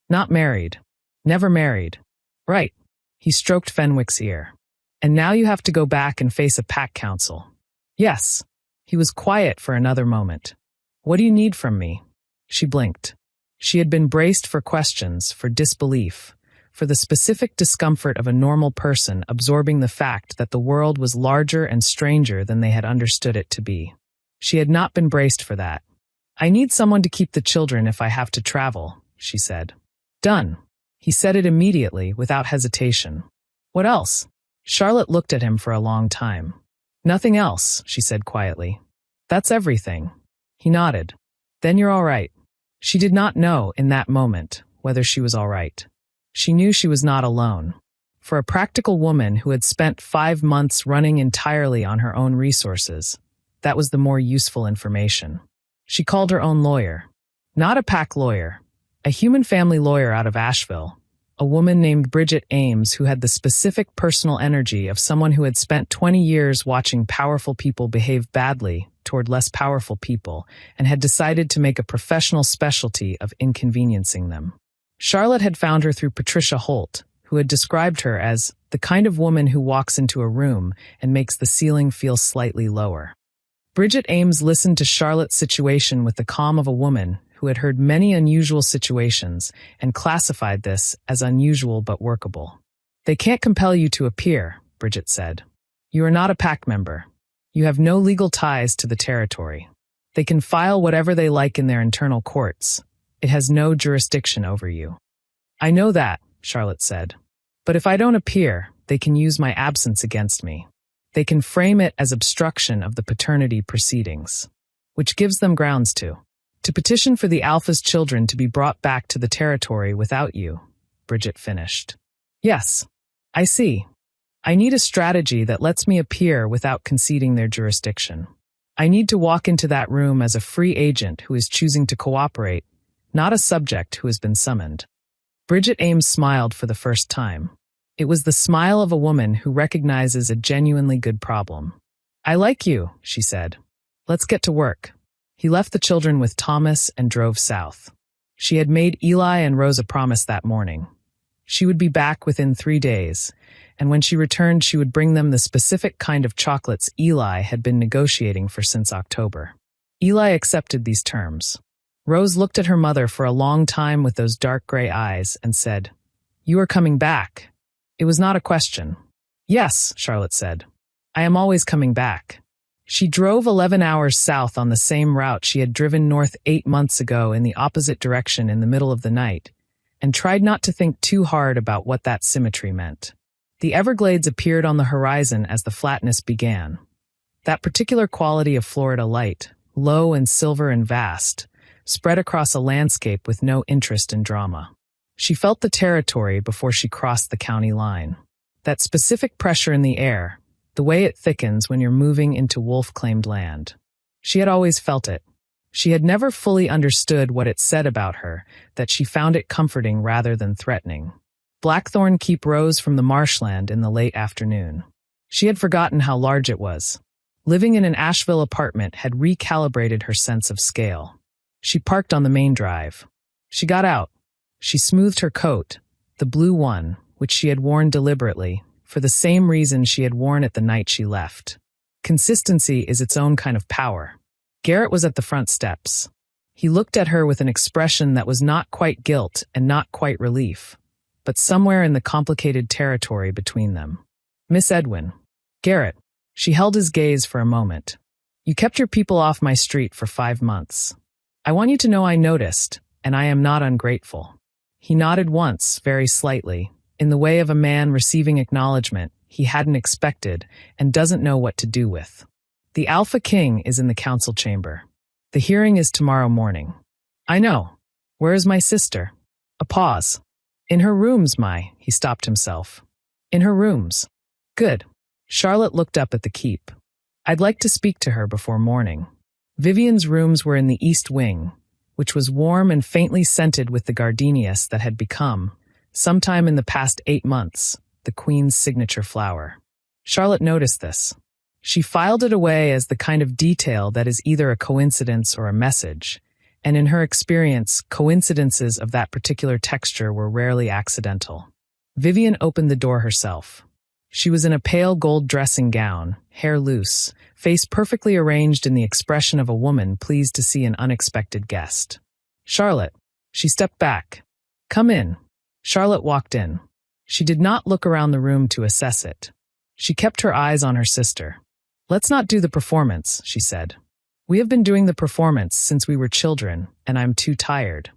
Not married. Never married. Right. He stroked Fenwick's ear. And now you have to go back and face a pack council. Yes. He was quiet for another moment. What do you need from me? She blinked. She had been braced for questions, for disbelief, for the specific discomfort of a normal person absorbing the fact that the world was larger and stranger than they had understood it to be. She had not been braced for that. I need someone to keep the children if I have to travel, she said. Done. He said it immediately, without hesitation. What else? Charlotte looked at him for a long time. Nothing else, she said quietly. That's everything. He nodded. Then you're all right. She did not know, in that moment, whether she was all right. She knew she was not alone. For a practical woman who had spent 5 months running entirely on her own resources, that was the more useful information. She called her own lawyer. Not a pack lawyer. A human family lawyer out of Asheville. A woman named Bridget Ames who had the specific personal energy of someone who had spent 20 years watching powerful people behave badly toward less powerful people and had decided to make a professional specialty of inconveniencing them. Charlotte had found her through Patricia Holt, who had described her as the kind of woman who walks into a room and makes the ceiling feel slightly lower. Bridget Ames listened to Charlotte's situation with the calm of a woman who had heard many unusual situations and classified this as unusual but workable. They can't compel you to appear, Bridget said. You are not a pack member. You have no legal ties to the territory. They can file whatever they like in their internal courts. It has no jurisdiction over you. I know that, Charlotte said. But if I don't appear, they can use my absence against me. They can frame it as obstruction of the paternity proceedings, which gives them grounds to petition for the Alpha's children to be brought back to the territory without you, Bridget finished. Yes, I see. I need a strategy that lets me appear without conceding their jurisdiction. I need to walk into that room as a free agent who is choosing to cooperate, not a subject who has been summoned. Bridget Ames smiled for the first time. It was the smile of a woman who recognizes a genuinely good problem. I like you, she said. Let's get to work. He left the children with Thomas and drove south. She had made Eli and Rose a promise that morning. She would be back within 3 days, and when she returned she would bring them the specific kind of chocolates Eli had been negotiating for since October. Eli accepted these terms. Rose looked at her mother for a long time with those dark gray eyes and said, You are coming back. It was not a question. Yes, Charlotte said. I am always coming back. She drove 11 hours south on the same route she had driven north 8 months ago in the opposite direction in the middle of the night, and tried not to think too hard about what that symmetry meant. The Everglades appeared on the horizon as the flatness began. That particular quality of Florida light, low and silver and vast, spread across a landscape with no interest in drama. She felt the territory before she crossed the county line. That specific pressure in the air, the way it thickens when you're moving into wolf-claimed land. She had always felt it. She had never fully understood what it said about her, that she found it comforting rather than threatening. Blackthorn Keep rose from the marshland in the late afternoon. She had forgotten how large it was. Living in an Asheville apartment had recalibrated her sense of scale. She parked on the main drive. She got out. She smoothed her coat, the blue one, which she had worn deliberately, for the same reason she had worn it the night she left. Consistency is its own kind of power. Garrett was at the front steps. He looked at her with an expression that was not quite guilt and not quite relief, but somewhere in the complicated territory between them. Miss Edwin. Garrett. She held his gaze for a moment. You kept your people off my street for 5 months. I want you to know I noticed, and I am not ungrateful. He nodded once, very slightly, in the way of a man receiving acknowledgement he hadn't expected and doesn't know what to do with. The Alpha King is in the council chamber. The hearing is tomorrow morning. I know. Where is my sister? A pause. In her rooms, he stopped himself. In her rooms. Good. Charlotte looked up at the keep. I'd like to speak to her before morning. Vivian's rooms were in the east wing, which was warm and faintly scented with the gardenias that had become, sometime in the past 8 months, the Queen's signature flower. Charlotte noticed this. She filed it away as the kind of detail that is either a coincidence or a message, and in her experience, coincidences of that particular texture were rarely accidental. Vivian opened the door herself. She was in a pale gold dressing gown, hair loose, face perfectly arranged in the expression of a woman pleased to see an unexpected guest. "Charlotte." She stepped back. "Come in." Charlotte walked in. She did not look around the room to assess it. She kept her eyes on her sister. "Let's not do the performance," she said. "We have been doing the performance since we were children, and I'm too tired."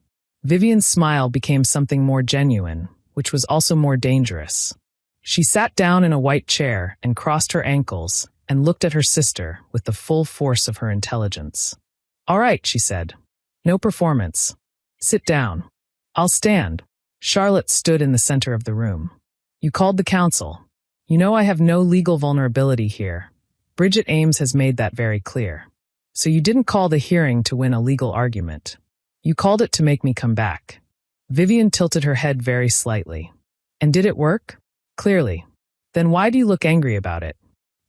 Vivian's smile became something more genuine, which was also more dangerous. She sat down in a white chair and crossed her ankles and looked at her sister with the full force of her intelligence. "All right," she said. "No performance. Sit down." "I'll stand." Charlotte stood in the center of the room. "You called the council. You know I have no legal vulnerability here. Bridget Ames has made that very clear. So you didn't call the hearing to win a legal argument. You called it to make me come back." Vivian tilted her head very slightly. "And did it work?" "Clearly." "Then why do you look angry about it?"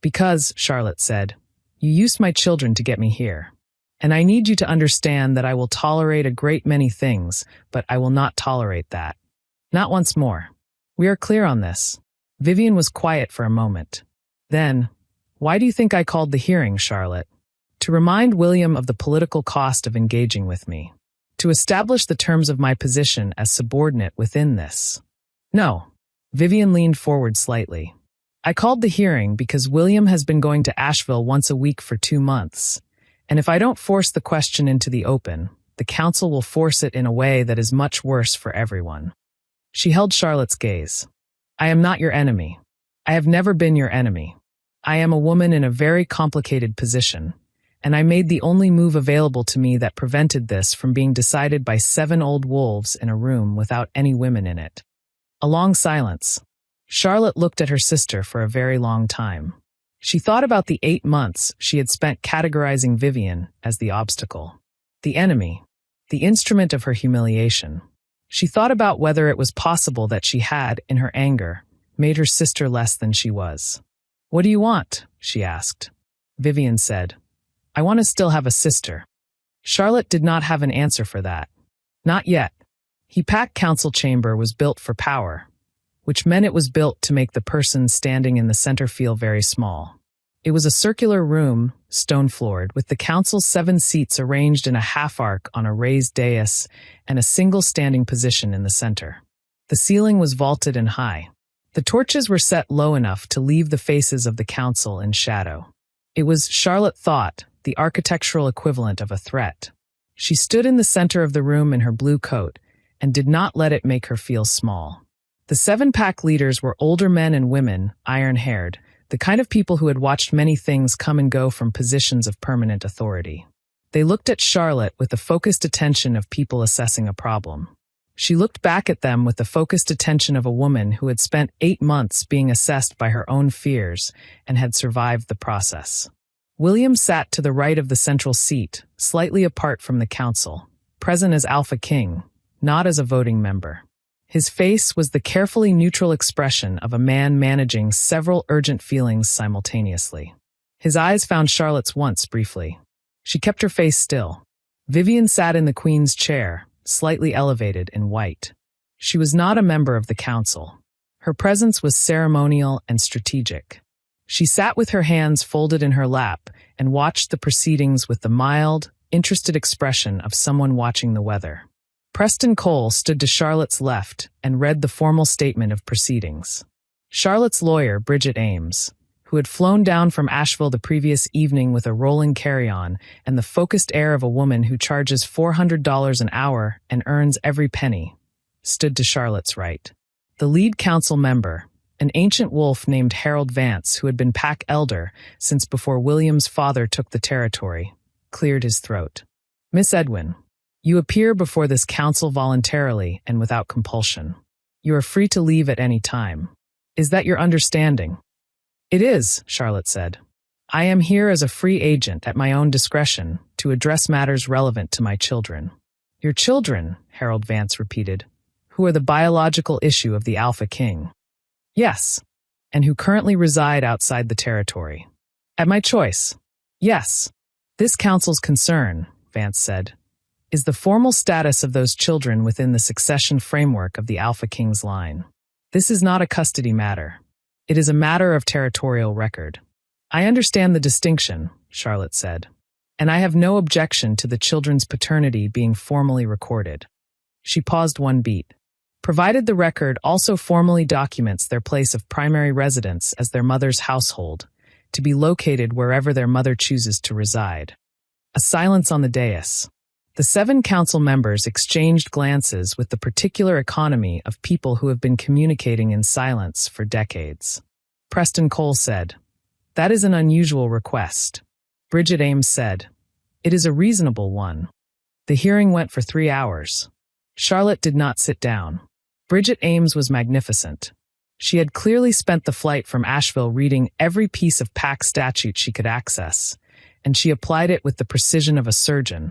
"Because," Charlotte said, "you used my children to get me here. And I need you to understand that I will tolerate a great many things, but I will not tolerate that. Not once more. We are clear on this." Vivian was quiet for a moment. Then, "Why do you think I called the hearing, Charlotte?" "To remind William of the political cost of engaging with me. To establish the terms of my position as subordinate within this." "No." Vivian leaned forward slightly. "I called the hearing because William has been going to Asheville once a week for 2 months. And if I don't force the question into the open, the council will force it in a way that is much worse for everyone." She held Charlotte's gaze. "I am not your enemy. I have never been your enemy. I am a woman in a very complicated position, and I made the only move available to me that prevented this from being decided by 7 old wolves in a room without any women in it." A long silence. Charlotte looked at her sister for a very long time. She thought about the 8 months she had spent categorizing Vivian as the obstacle, the enemy, the instrument of her humiliation. She thought about whether it was possible that she had, in her anger, made her sister less than she was. "What do you want?" she asked. Vivian said, "I want to still have a sister." Charlotte did not have an answer for that. Not yet. He packed council chamber was built for power, which meant it was built to make the person standing in the center feel very small. It was a circular room, stone-floored, with the council's 7 seats arranged in a half-arc on a raised dais and a single standing position in the center. The ceiling was vaulted and high. The torches were set low enough to leave the faces of the council in shadow. It was, Charlotte thought, the architectural equivalent of a threat. She stood in the center of the room in her blue coat and did not let it make her feel small. The 7-pack leaders were older men and women, iron-haired, the kind of people who had watched many things come and go from positions of permanent authority. They looked at Charlotte with the focused attention of people assessing a problem. She looked back at them with the focused attention of a woman who had spent 8 months being assessed by her own fears and had survived the process. William sat to the right of the central seat, slightly apart from the council, present as Alpha King, not as a voting member. His face was the carefully neutral expression of a man managing several urgent feelings simultaneously. His eyes found Charlotte's once briefly. She kept her face still. Vivian sat in the Queen's chair, slightly elevated in white. She was not a member of the council. Her presence was ceremonial and strategic. She sat with her hands folded in her lap and watched the proceedings with the mild, interested expression of someone watching the weather. Preston Cole stood to Charlotte's left and read the formal statement of proceedings. Charlotte's lawyer, Bridget Ames, who had flown down from Asheville the previous evening with a rolling carry-on and the focused air of a woman who charges $400 an hour and earns every penny, stood to Charlotte's right. The lead council member, an ancient wolf named Harold Vance who had been pack elder since before William's father took the territory, cleared his throat. "Miss Edwin, you appear before this council voluntarily and without compulsion. You are free to leave at any time. Is that your understanding?" "It is," Charlotte said. "I am here as a free agent at my own discretion to address matters relevant to my children." "Your children," Harold Vance repeated, "who are the biological issue of the Alpha King." "Yes, and who currently reside outside the territory." At my choice. Yes. This council's concern, Vance said, is the formal status of those children within the succession framework of the Alpha King's line. This is not a custody matter. It is a matter of territorial record. I understand the distinction, Charlotte said, and I have no objection to the children's paternity being formally recorded. She paused one beat. Provided the record also formally documents their place of primary residence as their mother's household, to be located wherever their mother chooses to reside. A silence on the dais. The 7 council members exchanged glances with the particular economy of people who have been communicating in silence for decades. Preston Cole said, "That is an unusual request." Bridget Ames said, "It is a reasonable one." The hearing went for 3 hours. Charlotte did not sit down. Bridget Ames was magnificent. She had clearly spent the flight from Asheville reading every piece of PAC statute she could access, and she applied it with the precision of a surgeon,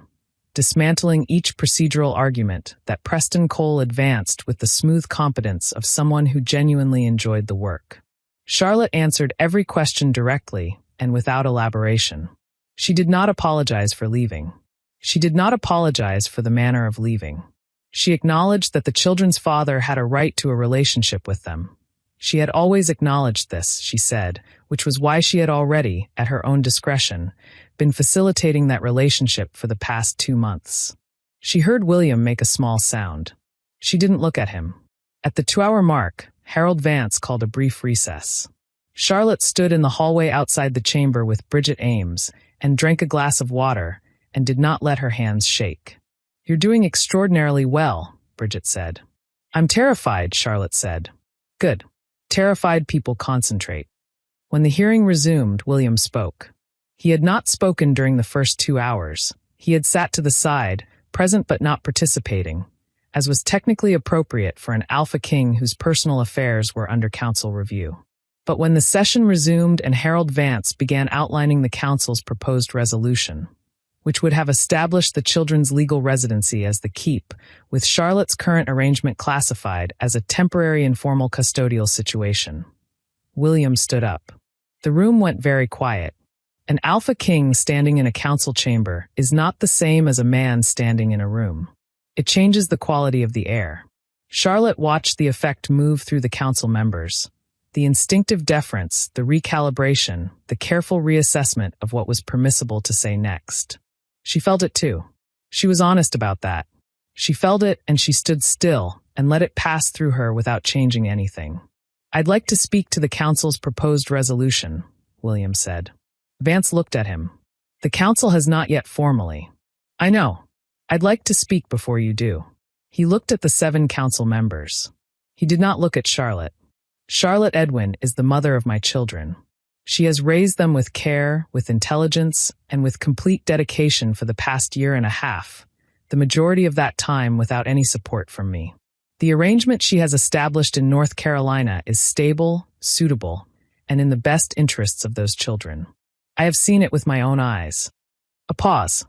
dismantling each procedural argument that Preston Cole advanced with the smooth competence of someone who genuinely enjoyed the work. Charlotte answered every question directly and without elaboration. She did not apologize for leaving. She did not apologize for the manner of leaving. She acknowledged that the children's father had a right to a relationship with them. She had always acknowledged this, she said, which was why she had already, at her own discretion, been facilitating that relationship for the past 2 months. She heard William make a small sound. She didn't look at him. At the 2-hour mark, Harold Vance called a brief recess. Charlotte stood in the hallway outside the chamber with Bridget Ames and drank a glass of water and did not let her hands shake. "You're doing extraordinarily well," Bridget said. "I'm terrified," Charlotte said. "Good. Terrified people concentrate." When the hearing resumed, William spoke. He had not spoken during the first 2 hours. He had sat to the side, present but not participating, as was technically appropriate for an Alpha King whose personal affairs were under council review. But when the session resumed and Harold Vance began outlining the council's proposed resolution, which would have established the children's legal residency as the keep, with Charlotte's current arrangement classified as a temporary informal custodial situation, William stood up. The room went very quiet. An Alpha King standing in a council chamber is not the same as a man standing in a room. It changes the quality of the air. Charlotte watched the effect move through the council members. The instinctive deference, the recalibration, the careful reassessment of what was permissible to say next. She felt it too. She was honest about that. She felt it and she stood still and let it pass through her without changing anything. "I'd like to speak to the council's proposed resolution," William said. Vance looked at him. "The council has not yet formally." "I know. I'd like to speak before you do." He looked at the 7 council members. He did not look at Charlotte. "Charlotte Edwin is the mother of my children. She has raised them with care, with intelligence, and with complete dedication for the past 1.5 years, the majority of that time without any support from me. The arrangement she has established in North Carolina is stable, suitable, and in the best interests of those children. I have seen it with my own eyes." A pause.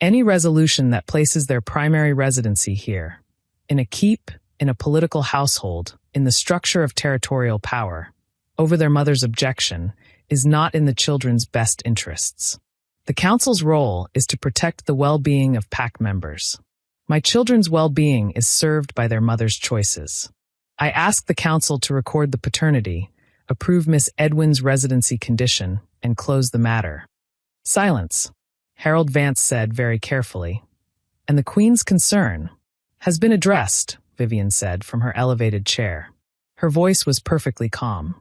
"Any resolution that places their primary residency here, in a keep, in a political household, in the structure of territorial power, over their mother's objection, is not in the children's best interests. The council's role is to protect the well-being of PAC members. My children's well-being is served by their mother's choices. I ask the council to record the paternity, approve Miss Edwin's residency condition, and close the matter." Silence. Harold Vance said very carefully. "And the Queen's concern has been addressed," Vivian said from her elevated chair. Her voice was perfectly calm.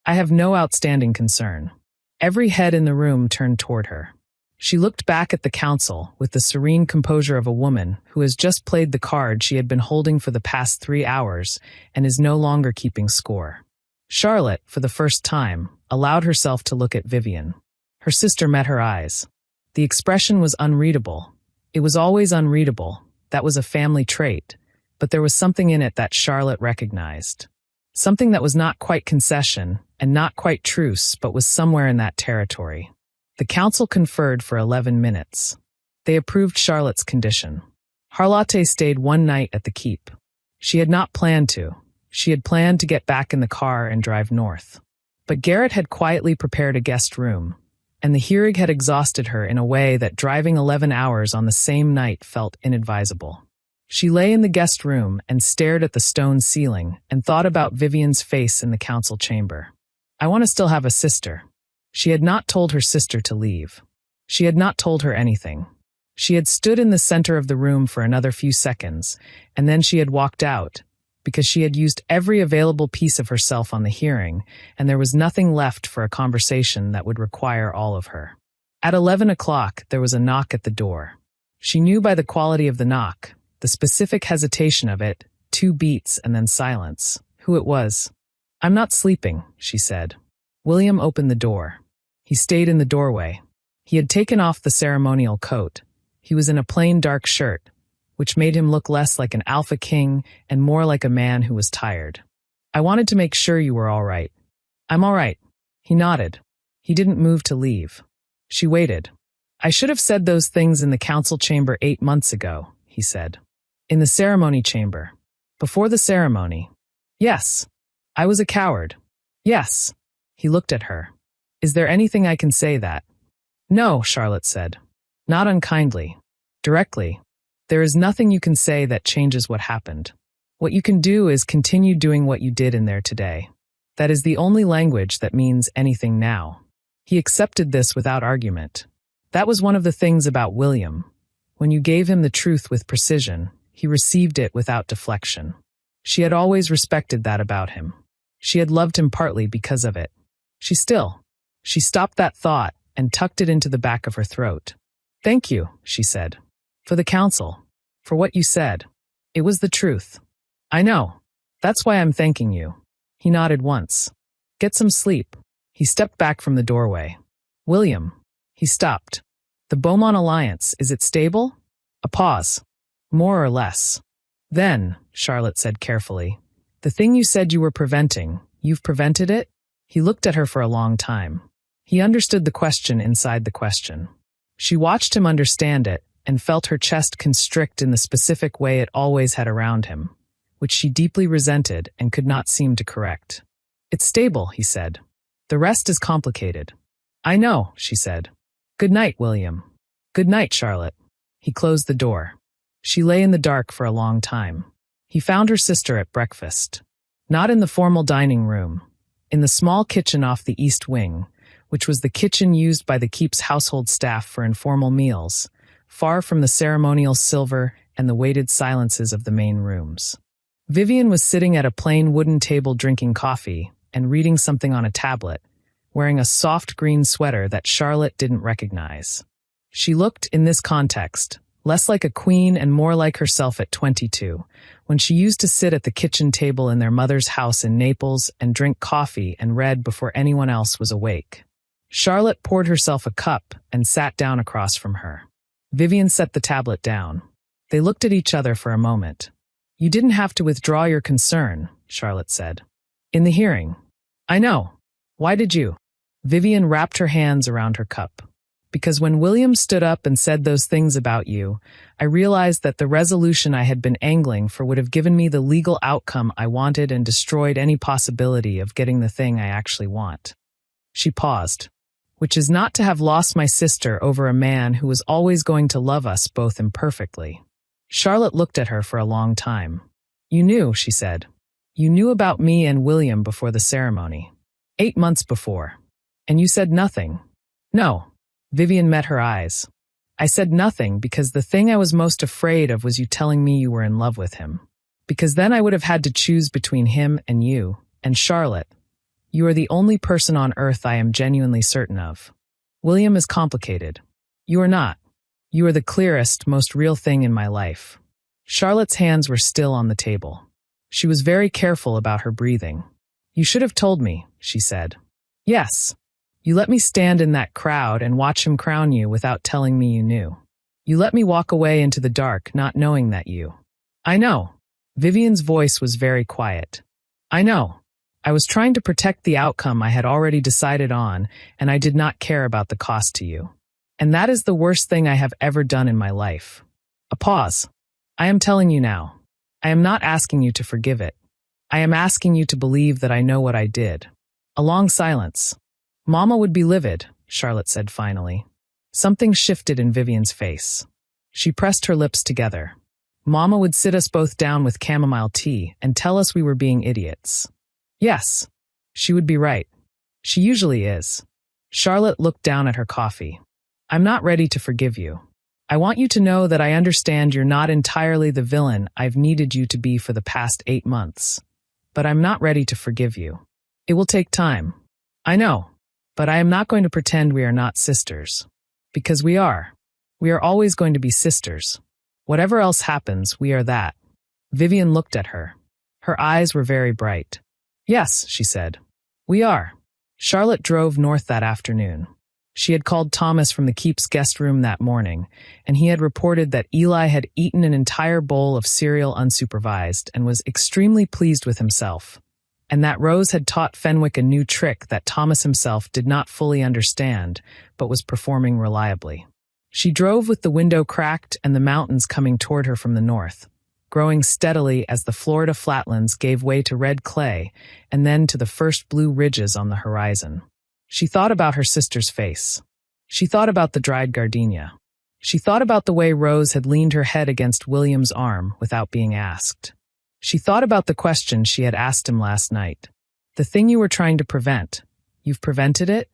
"I have no outstanding concern." Every head in the room turned toward her. She looked back at the council with the serene composure of a woman who has just played the card she had been holding for the past 3 hours and is no longer keeping score. Charlotte, for the first time, allowed herself to look at Vivian. Her sister met her eyes. The expression was unreadable. It was always unreadable. That was a family trait, but there was something in it that Charlotte recognized. Something that was not quite concession and not quite truce, but was somewhere in that territory. The council conferred for 11 minutes. They approved Charlotte's condition. Charlotte stayed one night at the keep. She had not planned to. She had planned to get back in the car and drive north. But Garrett had quietly prepared a guest room, and the hearing had exhausted her in a way that driving 11 hours on the same night felt inadvisable. She lay in the guest room and stared at the stone ceiling and thought about Vivian's face in the council chamber. I want to still have a sister. She had not told her sister to leave. She had not told her anything. She had stood in the center of the room for another few seconds, and then she had walked out, because she had used every available piece of herself on the hearing, and there was nothing left for a conversation that would require all of her. At 11 o'clock, there was a knock at the door. She knew by the quality of the knock, the specific hesitation of it, 2 beats and then silence, who it was. "I'm not sleeping," she said. William opened the door. He stayed in the doorway. He had taken off the ceremonial coat. He was in a plain dark shirt, which made him look less like an alpha king and more like a man who was tired. "I wanted to make sure you were all right." "I'm all right." He nodded. He didn't move to leave. She waited. "I should have said those things in the council chamber 8 months ago," he said. "In the ceremony chamber. Before the ceremony." "Yes. I was a coward." "Yes." He looked at her. "Is there anything I can say that?" "No," Charlotte said. "Not unkindly. Directly. There is nothing you can say that changes what happened. What you can do is continue doing what you did in there today. That is the only language that means anything now." He accepted this without argument. That was one of the things about William. When you gave him the truth with precision, he received it without deflection. She had always respected that about him. She had loved him partly because of it. She stopped that thought and tucked it into the back of her throat. "Thank you," she said. "For the council. For what you said. It was the truth. I know. That's why I'm thanking you." He nodded once. "Get some sleep." He stepped back from the doorway. "William." He stopped. "The Beaumont Alliance, is it stable?" A pause. "More or less." "Then," Charlotte said carefully, "the thing you said you were preventing, you've prevented it?" He looked at her for a long time. He understood the question inside the question. She watched him understand it and felt her chest constrict in the specific way it always had around him, which she deeply resented and could not seem to correct. "It's stable," he said. "The rest is complicated." "I know," she said. "Good night, William." "Good night, Charlotte." He closed the door. She lay in the dark for a long time. He found her sister at breakfast. Not in the formal dining room. In the small kitchen off the east wing, which was the kitchen used by the keep's household staff for informal meals, far from the ceremonial silver and the weighted silences of the main rooms. Vivian was sitting at a plain wooden table drinking coffee and reading something on a tablet, wearing a soft green sweater that Charlotte didn't recognize. She looked, in this context, less like a queen and more like herself at 22, when she used to sit at the kitchen table in their mother's house in Naples and drink coffee and read before anyone else was awake. Charlotte poured herself a cup and sat down across from her. Vivian set the tablet down. They looked at each other for a moment. "You didn't have to withdraw your concern," Charlotte said. "In the hearing." "I know. Why did you?" Vivian wrapped her hands around her cup. "Because when William stood up and said those things about you, I realized that the resolution I had been angling for would have given me the legal outcome I wanted and destroyed any possibility of getting the thing I actually want." She paused. "Which is not to have lost my sister over a man who was always going to love us both imperfectly." Charlotte looked at her for a long time. "You knew," she said. "You knew about me and William before the ceremony. 8 months before. And you said nothing." "No." Vivian met her eyes. "I said nothing because the thing I was most afraid of was you telling me you were in love with him. Because then I would have had to choose between him and you, and Charlotte. You are the only person on earth I am genuinely certain of. William is complicated. You are not. You are the clearest, most real thing in my life." Charlotte's hands were still on the table. She was very careful about her breathing. "You should have told me," she said. "Yes. You let me stand in that crowd and watch him crown you without telling me you knew. You let me walk away into the dark not knowing that you—" "I know." Vivian's voice was very quiet. "I know. I was trying to protect the outcome I had already decided on, and I did not care about the cost to you. And that is the worst thing I have ever done in my life." A pause. "I am telling you now. I am not asking you to forgive it. I am asking you to believe that I know what I did." A long silence. "Mama would be livid," Charlotte said finally. Something shifted in Vivian's face. She pressed her lips together. Mama would sit us both down with chamomile tea and tell us we were being idiots. Yes, she would be right. She usually is. Charlotte looked down at her coffee. I'm not ready to forgive you. I want you to know that I understand you're not entirely the villain I've needed you to be for the past 8 months. But I'm not ready to forgive you. It will take time. I know. But I am not going to pretend we are not sisters. Because we are. We are always going to be sisters. Whatever else happens, we are that. Vivian looked at her. Her eyes were very bright. Yes, she said. We are. Charlotte drove north that afternoon. She had called Thomas from the Keep's guest room that morning, and he had reported that Eli had eaten an entire bowl of cereal unsupervised and was extremely pleased with himself, and that Rose had taught Fenwick a new trick that Thomas himself did not fully understand, but was performing reliably. She drove with the window cracked and the mountains coming toward her from the north, growing steadily as the Florida flatlands gave way to red clay and then to the first blue ridges on the horizon. She thought about her sister's face. She thought about the dried gardenia. She thought about the way Rose had leaned her head against William's arm without being asked. She thought about the question she had asked him last night. The thing you were trying to prevent, you've prevented it?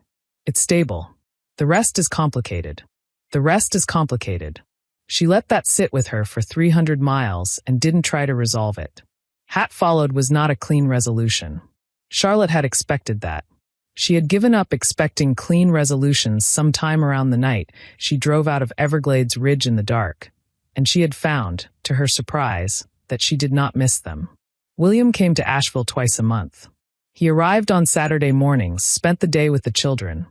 It's stable. The rest is complicated. The rest is complicated. She let that sit with her for 300 miles and didn't try to resolve it. Hat followed was not a clean resolution. Charlotte had expected that. She had given up expecting clean resolutions sometime around the night she drove out of Everglades Ridge in the dark, and she had found, to her surprise, that she did not miss them. William came to Asheville twice a month. He arrived on Saturday mornings, spent the day with the children,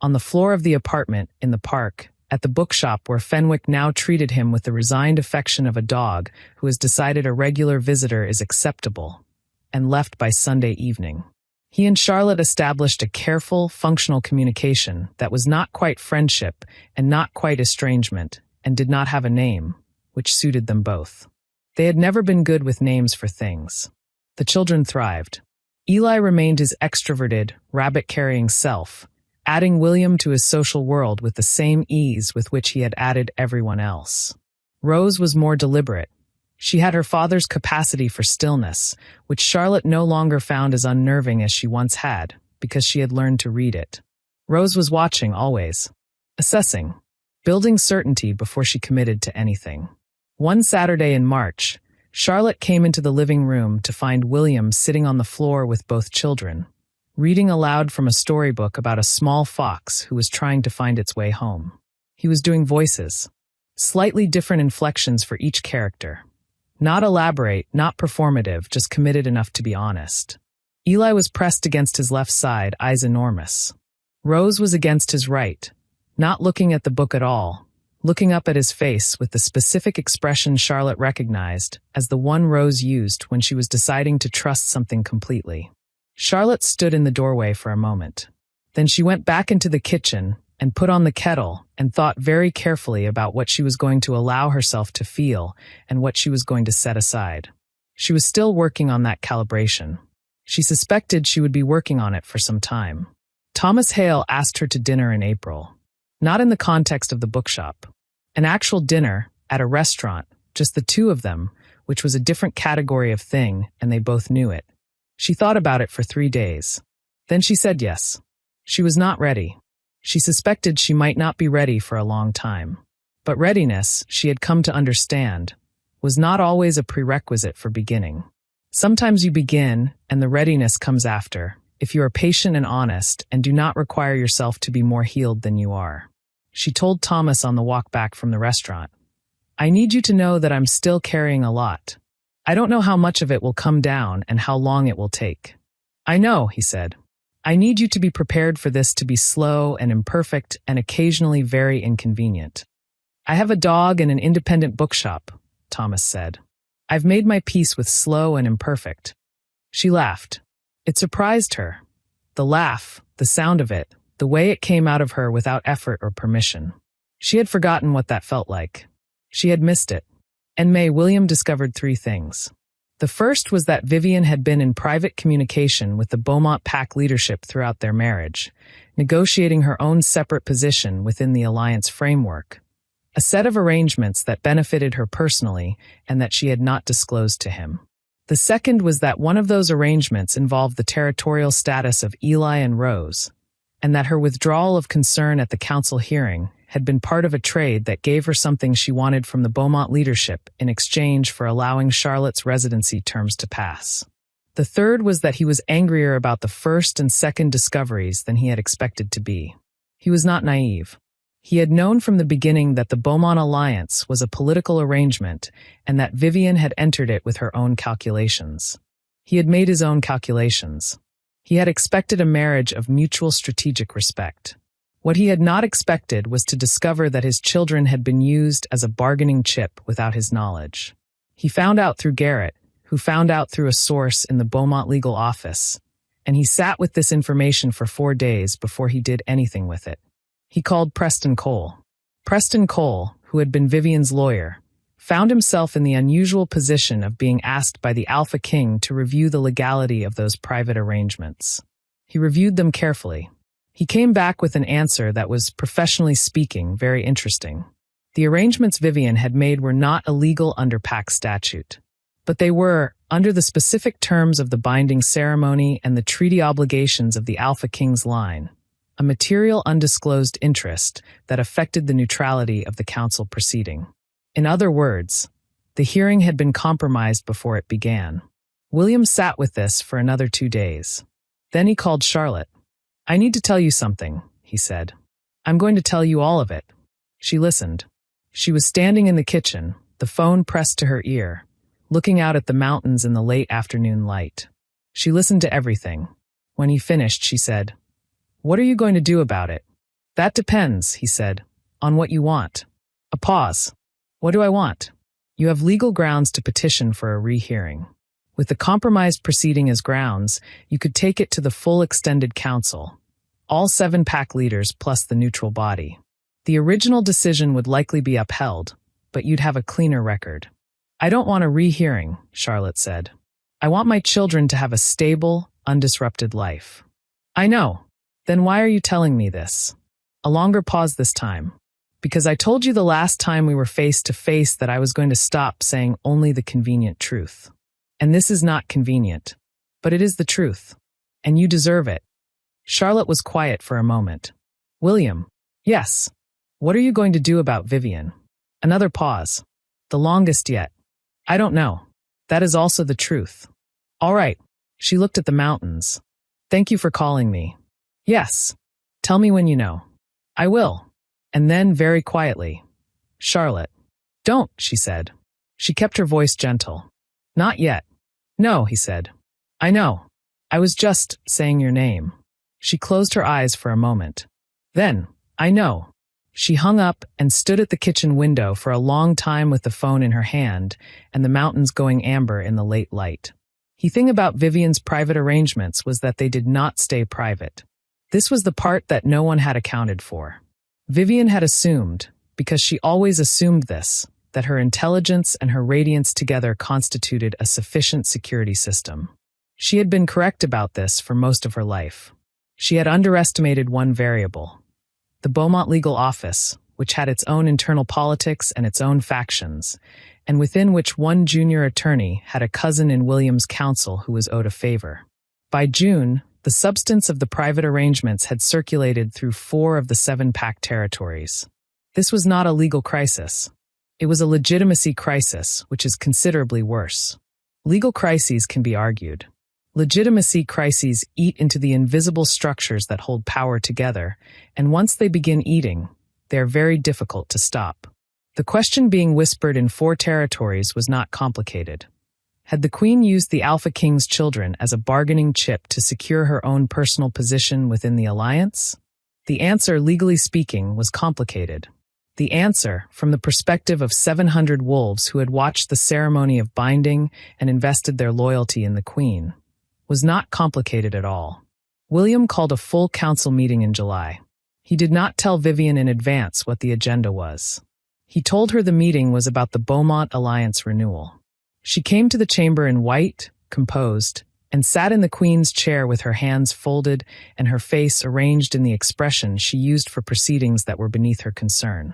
on the floor of the apartment, in the park, at the bookshop where Fenwick now treated him with the resigned affection of a dog who has decided a regular visitor is acceptable, and left by Sunday evening. He and Charlotte established a careful, functional communication that was not quite friendship and not quite estrangement, and did not have a name, which suited them both. They had never been good with names for things. The children thrived. Eli remained his extroverted, rabbit-carrying self, adding William to his social world with the same ease with which he had added everyone else. Rose was more deliberate. She had her father's capacity for stillness, which Charlotte no longer found as unnerving as she once had, because she had learned to read it. Rose was watching always, assessing, building certainty before she committed to anything. One Saturday in March, Charlotte came into the living room to find William sitting on the floor with both children, reading aloud from a storybook about a small fox who was trying to find its way home. He was doing voices, slightly different inflections for each character. Not elaborate, not performative, just committed enough to be honest. Eli was pressed against his left side, eyes enormous. Rose was against his right, not looking at the book at all, looking up at his face with the specific expression Charlotte recognized as the one Rose used when she was deciding to trust something completely. Charlotte stood in the doorway for a moment. Then she went back into the kitchen and put on the kettle and thought very carefully about what she was going to allow herself to feel and what she was going to set aside. She was still working on that calibration. She suspected she would be working on it for some time. Thomas Hale asked her to dinner in April. Not in the context of the bookshop. An actual dinner, at a restaurant, just the two of them, which was a different category of thing, and they both knew it. She thought about it for 3 days. Then she said yes. She was not ready. She suspected she might not be ready for a long time. But readiness, she had come to understand, was not always a prerequisite for beginning. Sometimes you begin, and the readiness comes after, if you are patient and honest and do not require yourself to be more healed than you are. She told Thomas on the walk back from the restaurant, I need you to know that I'm still carrying a lot. I don't know how much of it will come down and how long it will take. I know, he said. I need you to be prepared for this to be slow and imperfect and occasionally very inconvenient. I have a dog and an independent bookshop, Thomas said. I've made my peace with slow and imperfect. She laughed. It surprised her. The laugh, the sound of it, the way it came out of her without effort or permission. She had forgotten what that felt like. She had missed it. In May, William discovered 3 things. The first was that Vivian had been in private communication with the Beaumont Pack leadership throughout their marriage, negotiating her own separate position within the alliance framework, a set of arrangements that benefited her personally and that she had not disclosed to him. The second was that one of those arrangements involved the territorial status of Eli and Rose, and that her withdrawal of concern at the council hearing had been part of a trade that gave her something she wanted from the Beaumont leadership in exchange for allowing Charlotte's residency terms to pass. The third was that he was angrier about the first and second discoveries than he had expected to be. He was not naive. He had known from the beginning that the Beaumont alliance was a political arrangement and that Vivian had entered it with her own calculations. He had made his own calculations. He had expected a marriage of mutual strategic respect. What he had not expected was to discover that his children had been used as a bargaining chip without his knowledge. He found out through Garrett, who found out through a source in the Beaumont legal office, and he sat with this information for 4 days before he did anything with it. He called Preston Cole. Preston Cole, who had been Vivian's lawyer, found himself in the unusual position of being asked by the Alpha King to review the legality of those private arrangements. He reviewed them carefully. He came back with an answer that was, professionally speaking, very interesting. The arrangements Vivian had made were not illegal under Pack statute, but they were, under the specific terms of the binding ceremony and the treaty obligations of the Alpha King's line, a material undisclosed interest that affected the neutrality of the council proceeding. In other words, the hearing had been compromised before it began. William sat with this for another 2 days. Then he called Charlotte. "I need to tell you something," he said. "I'm going to tell you all of it." She listened. She was standing in the kitchen, the phone pressed to her ear, looking out at the mountains in the late afternoon light. She listened to everything. When he finished, she said, "What are you going to do about it?" "That depends," he said, "on what you want." A pause. "What do I want?" "You have legal grounds to petition for a rehearing. With the compromised proceeding as grounds, you could take it to the full extended council, all 7 Pack leaders plus the neutral body. The original decision would likely be upheld, but you'd have a cleaner record." "I don't want a rehearing," Charlotte said. "I want my children to have a stable, undisrupted life." "I know. Then why are you telling me this?" A longer pause this time. "Because I told you the last time we were face to face that I was going to stop saying only the convenient truth. And this is not convenient. But it is the truth. And you deserve it." Charlotte was quiet for a moment. "William." "Yes. What are you going to do about Vivian?" Another pause. "The longest yet." "I don't know. That is also the truth." "All right." She looked at the mountains. "Thank you for calling me." "Yes. Tell me when you know." "I will." And then, very quietly, "Charlotte." "Don't," she said. She kept her voice gentle. "Not yet." "No," he said. "I know. I was just saying your name." She closed her eyes for a moment. Then, "I know." She hung up and stood at the kitchen window for a long time with the phone in her hand and the mountains going amber in the late light. The thing about Vivian's private arrangements was that they did not stay private. This was the part that no one had accounted for. Vivian had assumed, because she always assumed this, that her intelligence and her radiance together constituted a sufficient security system. She had been correct about this for most of her life. She had underestimated one variable. The Beaumont legal office, which had its own internal politics and its own factions, and within which one junior attorney had a cousin in William's counsel who was owed a favor. By June, the substance of the private arrangements had circulated through 4 of the 7 Pack territories. This was not a legal crisis. It was a legitimacy crisis, which is considerably worse. Legal crises can be argued. Legitimacy crises eat into the invisible structures that hold power together, and once they begin eating, they are very difficult to stop. The question being whispered in 4 territories was not complicated. Had the Queen used the Alpha King's children as a bargaining chip to secure her own personal position within the alliance? The answer, legally speaking, was complicated. The answer, from the perspective of 700 wolves who had watched the ceremony of binding and invested their loyalty in the Queen, was not complicated at all. William called a full council meeting in July. He did not tell Vivian in advance what the agenda was. He told her the meeting was about the Beaumont alliance renewal. She came to the chamber in white, composed, and sat in the queen's chair with her hands folded and her face arranged in the expression she used for proceedings that were beneath her concern.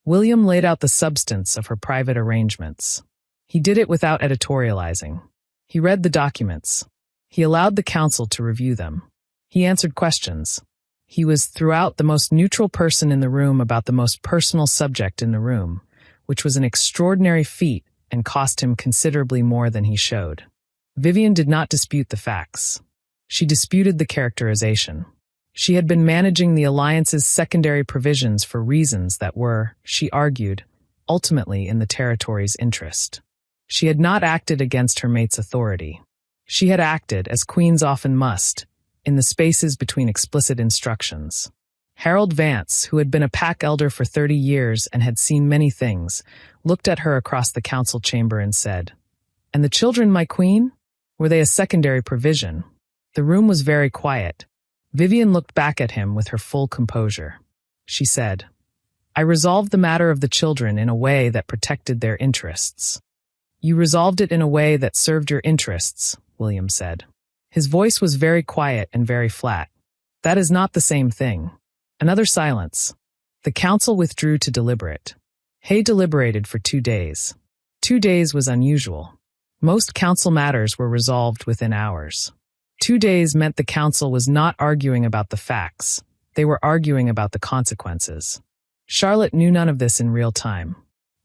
William laid out the substance of her private arrangements. He did it without editorializing. He read the documents. He allowed the council to review them. He answered questions. He was throughout the most neutral person in the room about the most personal subject in the room, which was an extraordinary feat and cost him considerably more than he showed. Vivian did not dispute the facts. She disputed the characterization. She had been managing the alliance's secondary provisions for reasons that were, she argued, ultimately in the territory's interest. She had not acted against her mate's authority. She had acted, as queens often must, in the spaces between explicit instructions. Harold Vance, who had been a pack elder for 30 years and had seen many things, looked at her across the council chamber and said, "And the children, my queen? Were they a secondary provision?" The room was very quiet. Vivian looked back at him with her full composure. She said, "I resolved the matter of the children in a way that protected their interests." "You resolved it in a way that served your interests," William said. His voice was very quiet and very flat. "That is not the same thing." Another silence. The council withdrew to deliberate. Hay deliberated for 2 days. 2 days was unusual. Most council matters were resolved within hours. 2 days meant the council was not arguing about the facts. They were arguing about the consequences. Charlotte knew none of this in real time.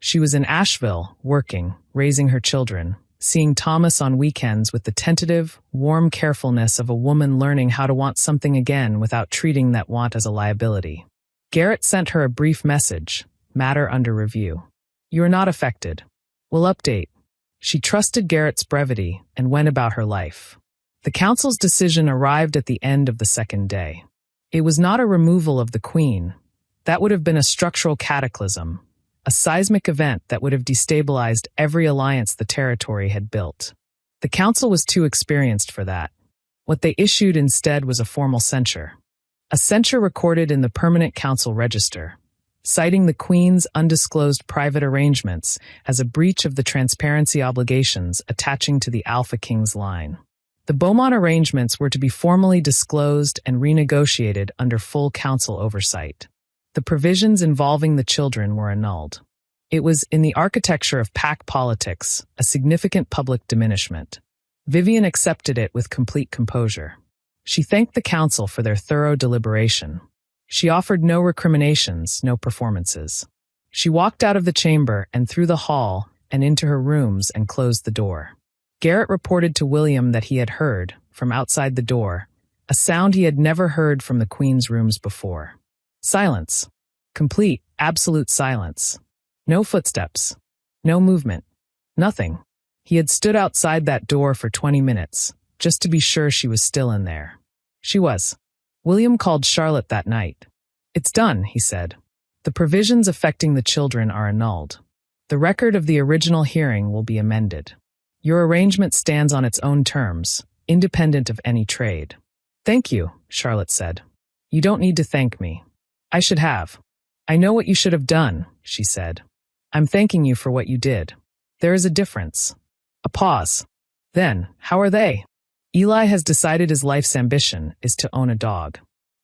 She was in Asheville, working, raising her children, seeing Thomas on weekends with the tentative, warm carefulness of a woman learning how to want something again without treating that want as a liability. Garrett sent her a brief message, matter under review. "You are not affected. We'll update." She trusted Garrett's brevity and went about her life. The council's decision arrived at the end of the second day. It was not a removal of the queen. That would have been a structural cataclysm, a seismic event that would have destabilized every alliance the territory had built. The council was too experienced for that. What they issued instead was a formal censure. A censure recorded in the Permanent Council Register, citing the Queen's undisclosed private arrangements as a breach of the transparency obligations attaching to the Alpha King's line. The Beaumont arrangements were to be formally disclosed and renegotiated under full council oversight. The provisions involving the children were annulled. It was, in the architecture of pack politics, a significant public diminishment. Vivian accepted it with complete composure. She thanked the council for their thorough deliberation. She offered no recriminations, no performances. She walked out of the chamber and through the hall and into her rooms and closed the door. Garrett reported to William that he had heard, from outside the door, a sound he had never heard from the Queen's rooms before. Silence. Complete, absolute silence. No footsteps. No movement. Nothing. He had stood outside that door for 20 minutes, just to be sure she was still in there. She was. William called Charlotte that night. "It's done," he said. "The provisions affecting the children are annulled. The record of the original hearing will be amended. Your arrangement stands on its own terms, independent of any trade." "Thank you," Charlotte said. "You don't need to thank me. I should have. I know what you should have done," she said. "I'm thanking you for what you did. There is a difference." A pause. Then, "How are they?" "Eli has decided his life's ambition is to own a dog."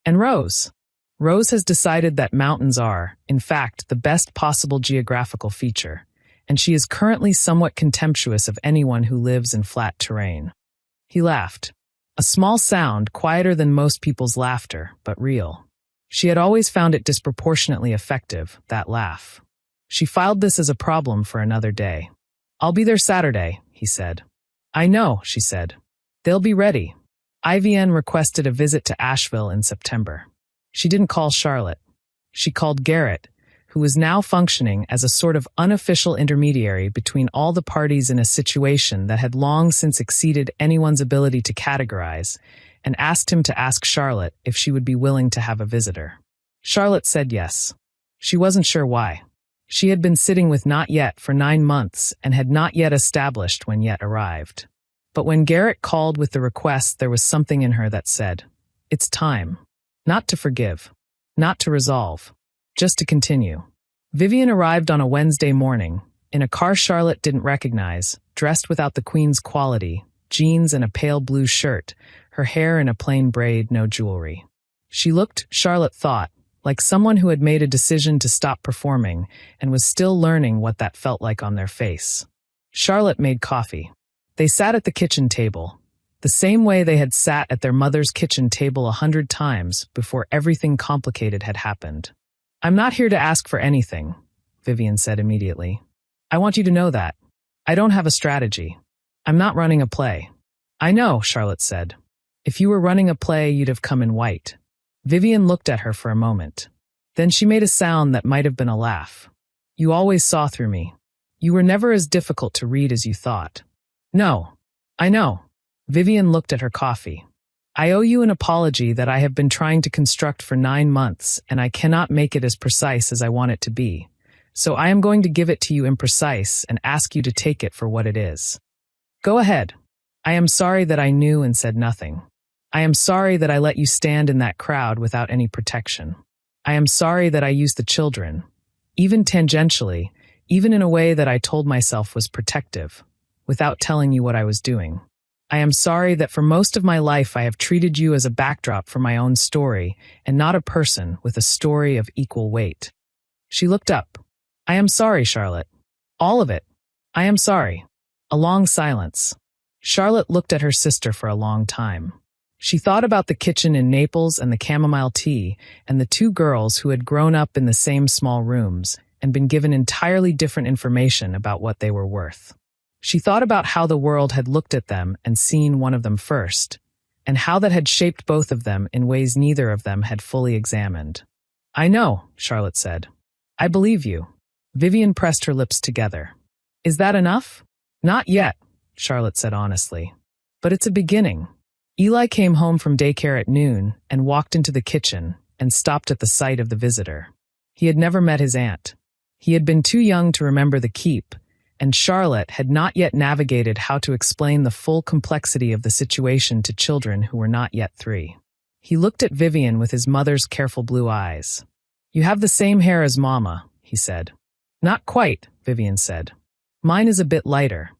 "And Rose?" "Rose has decided that mountains are, in fact, the best possible geographical feature, and she is currently somewhat contemptuous of anyone who lives in flat terrain." He laughed. A small sound, quieter than most people's laughter, but real. She had always found it disproportionately effective, that laugh. She filed this as a problem for another day. "I'll be there Saturday," he said. "I know," she said. "They'll be ready." IVN requested a visit to Asheville in September. She didn't call Charlotte. She called Garrett, who was now functioning as a sort of unofficial intermediary between all the parties in a situation that had long since exceeded anyone's ability to categorize, and asked him to ask Charlotte if she would be willing to have a visitor. Charlotte said yes. She wasn't sure why. She had been sitting with Not Yet for 9 months and had not yet established when Yet arrived. But when Garrett called with the request, there was something in her that said, "It's time. Not to forgive. Not to resolve. Just to continue." Vivian arrived on a Wednesday morning, in a car Charlotte didn't recognize, dressed without the queen's quality, jeans and a pale blue shirt, her hair in a plain braid, no jewelry. She looked, Charlotte thought, like someone who had made a decision to stop performing and was still learning what that felt like on their face. Charlotte made coffee. They sat at the kitchen table, the same way they had sat at their mother's kitchen table 100 times before everything complicated had happened. "I'm not here to ask for anything," Vivian said immediately. "I want you to know that. I don't have a strategy. I'm not running a play." "I know," Charlotte said. "If you were running a play, you'd have come in white." Vivian looked at her for a moment. Then she made a sound that might have been a laugh. "You always saw through me. You were never as difficult to read as you thought." "No. I know." Vivian looked at her coffee. "I owe you an apology that I have been trying to construct for 9 months, and I cannot make it as precise as I want it to be. So I am going to give it to you imprecise and ask you to take it for what it is." "Go ahead." "I am sorry that I knew and said nothing. I am sorry that I let you stand in that crowd without any protection. I am sorry that I used the children, even tangentially, even in a way that I told myself was protective, without telling you what I was doing. I am sorry that for most of my life I have treated you as a backdrop for my own story and not a person with a story of equal weight." She looked up. "I am sorry, Charlotte. All of it. I am sorry." A long silence. Charlotte looked at her sister for a long time. She thought about the kitchen in Naples and the chamomile tea and the 2 girls who had grown up in the same small rooms and been given entirely different information about what they were worth. She thought about how the world had looked at them and seen one of them first, and how that had shaped both of them in ways neither of them had fully examined. "I know," Charlotte said. "I believe you." Vivian pressed her lips together. "Is that enough?" "Not yet," Charlotte said honestly. "But it's a beginning." Eli came home from daycare at noon and walked into the kitchen and stopped at the sight of the visitor. He had never met his aunt. He had been too young to remember the keep, and Charlotte had not yet navigated how to explain the full complexity of the situation to children who were not yet 3. He looked at Vivian with his mother's careful blue eyes. "You have the same hair as Mama," he said. "Not quite," Vivian said. "Mine is a bit lighter."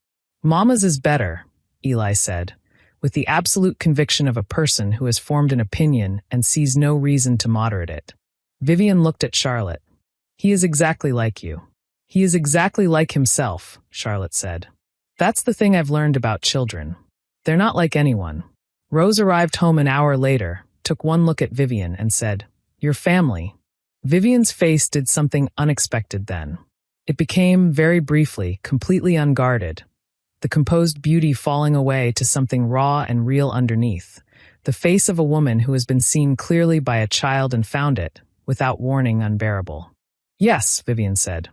"Mama's is better," Eli said, with the absolute conviction of a person who has formed an opinion and sees no reason to moderate it. Vivian looked at Charlotte. "He is exactly like you." "He is exactly like himself," Charlotte said. "That's the thing I've learned about children. They're not like anyone." Rose arrived home an hour later, took one look at Vivian and said, "Your family." Vivian's face did something unexpected then. It became, very briefly, completely unguarded, the composed beauty falling away to something raw and real underneath, the face of a woman who has been seen clearly by a child and found it, without warning, unbearable. "Yes," Vivian said.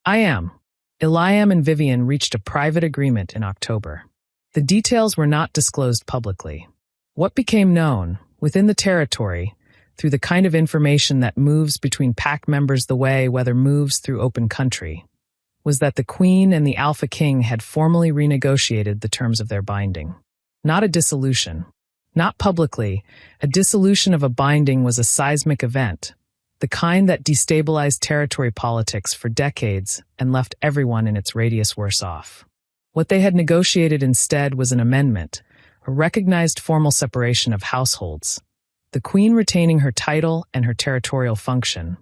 "I am." Eliam and Vivian reached a private agreement in October. The details were not disclosed publicly. What became known, within the territory, through the kind of information that moves between pack members the way weather moves through open country, was that the Queen and the Alpha King had formally renegotiated the terms of their binding. Not a dissolution. Not publicly, a dissolution of a binding was a seismic event, the kind that destabilized territory politics for decades and left everyone in its radius worse off. What they had negotiated instead was an amendment, a recognized formal separation of households, the Queen retaining her title and her territorial function,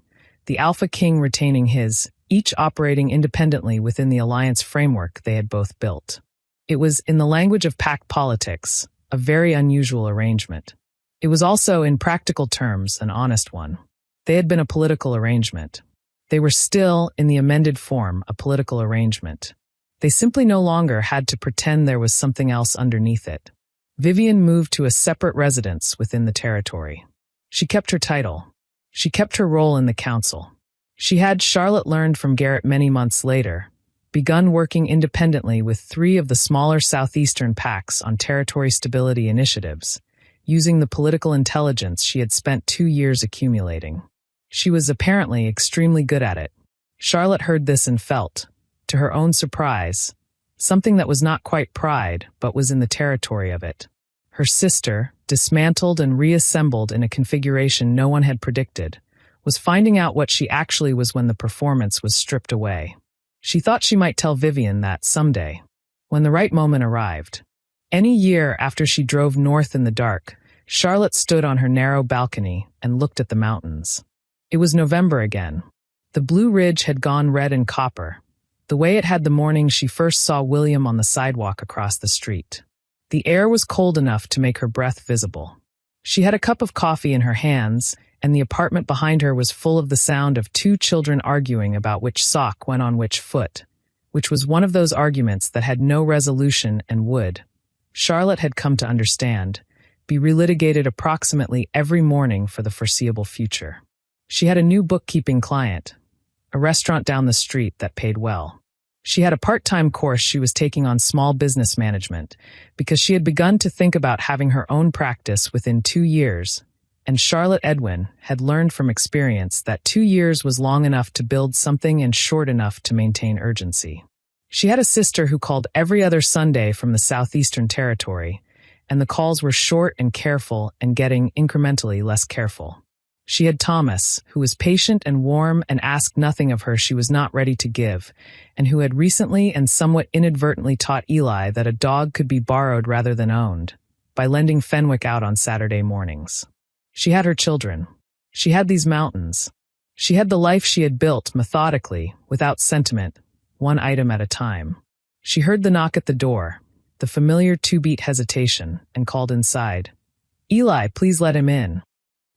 the Alpha King retaining his, each operating independently within the alliance framework they had both built. It was, in the language of pack politics, a very unusual arrangement. It was also, in practical terms, an honest one. They had been a political arrangement. They were still, in the amended form, a political arrangement. They simply no longer had to pretend there was something else underneath it. Vivian moved to a separate residence within the territory. She kept her title. She kept her role in the council. She had, Charlotte learned from Garrett many months later, begun working independently with 3 of the smaller southeastern packs on territory stability initiatives, using the political intelligence she had spent 2 years accumulating. She was apparently extremely good at it. Charlotte heard this and felt, to her own surprise, something that was not quite pride, but was in the territory of it. Her sister, dismantled and reassembled in a configuration no one had predicted, was finding out what she actually was when the performance was stripped away. She thought she might tell Vivian that someday. when the right moment arrived. Any year after she drove north in the dark, Charlotte stood on her narrow balcony and looked at the mountains. It was November again. The Blue Ridge had gone red and copper, the way it had the morning she first saw William on the sidewalk across the street. The air was cold enough to make her breath visible. She had a cup of coffee in her hands, and the apartment behind her was full of the sound of two children arguing about which sock went on which foot, which was one of those arguments that had no resolution and would, Charlotte had come to understand, be relitigated approximately every morning for the foreseeable future. She had a new bookkeeping client, a restaurant down the street that paid well. She had a part-time course she was taking on small business management because she had begun to think about having her own practice within 2 years, and Charlotte Edwin had learned from experience that 2 years was long enough to build something and short enough to maintain urgency. She had a sister who called every other Sunday from the Southeastern Territory, and the calls were short and careful and getting incrementally less careful. She had Thomas, who was patient and warm and asked nothing of her she was not ready to give, and who had recently and somewhat inadvertently taught Eli that a dog could be borrowed rather than owned, by lending Fenwick out on Saturday mornings. She had her children. She had these mountains. She had the life she had built methodically, without sentiment, one item at a time. She heard the knock at the door, the familiar 2-beat hesitation, and called inside. "Eli, please let him in."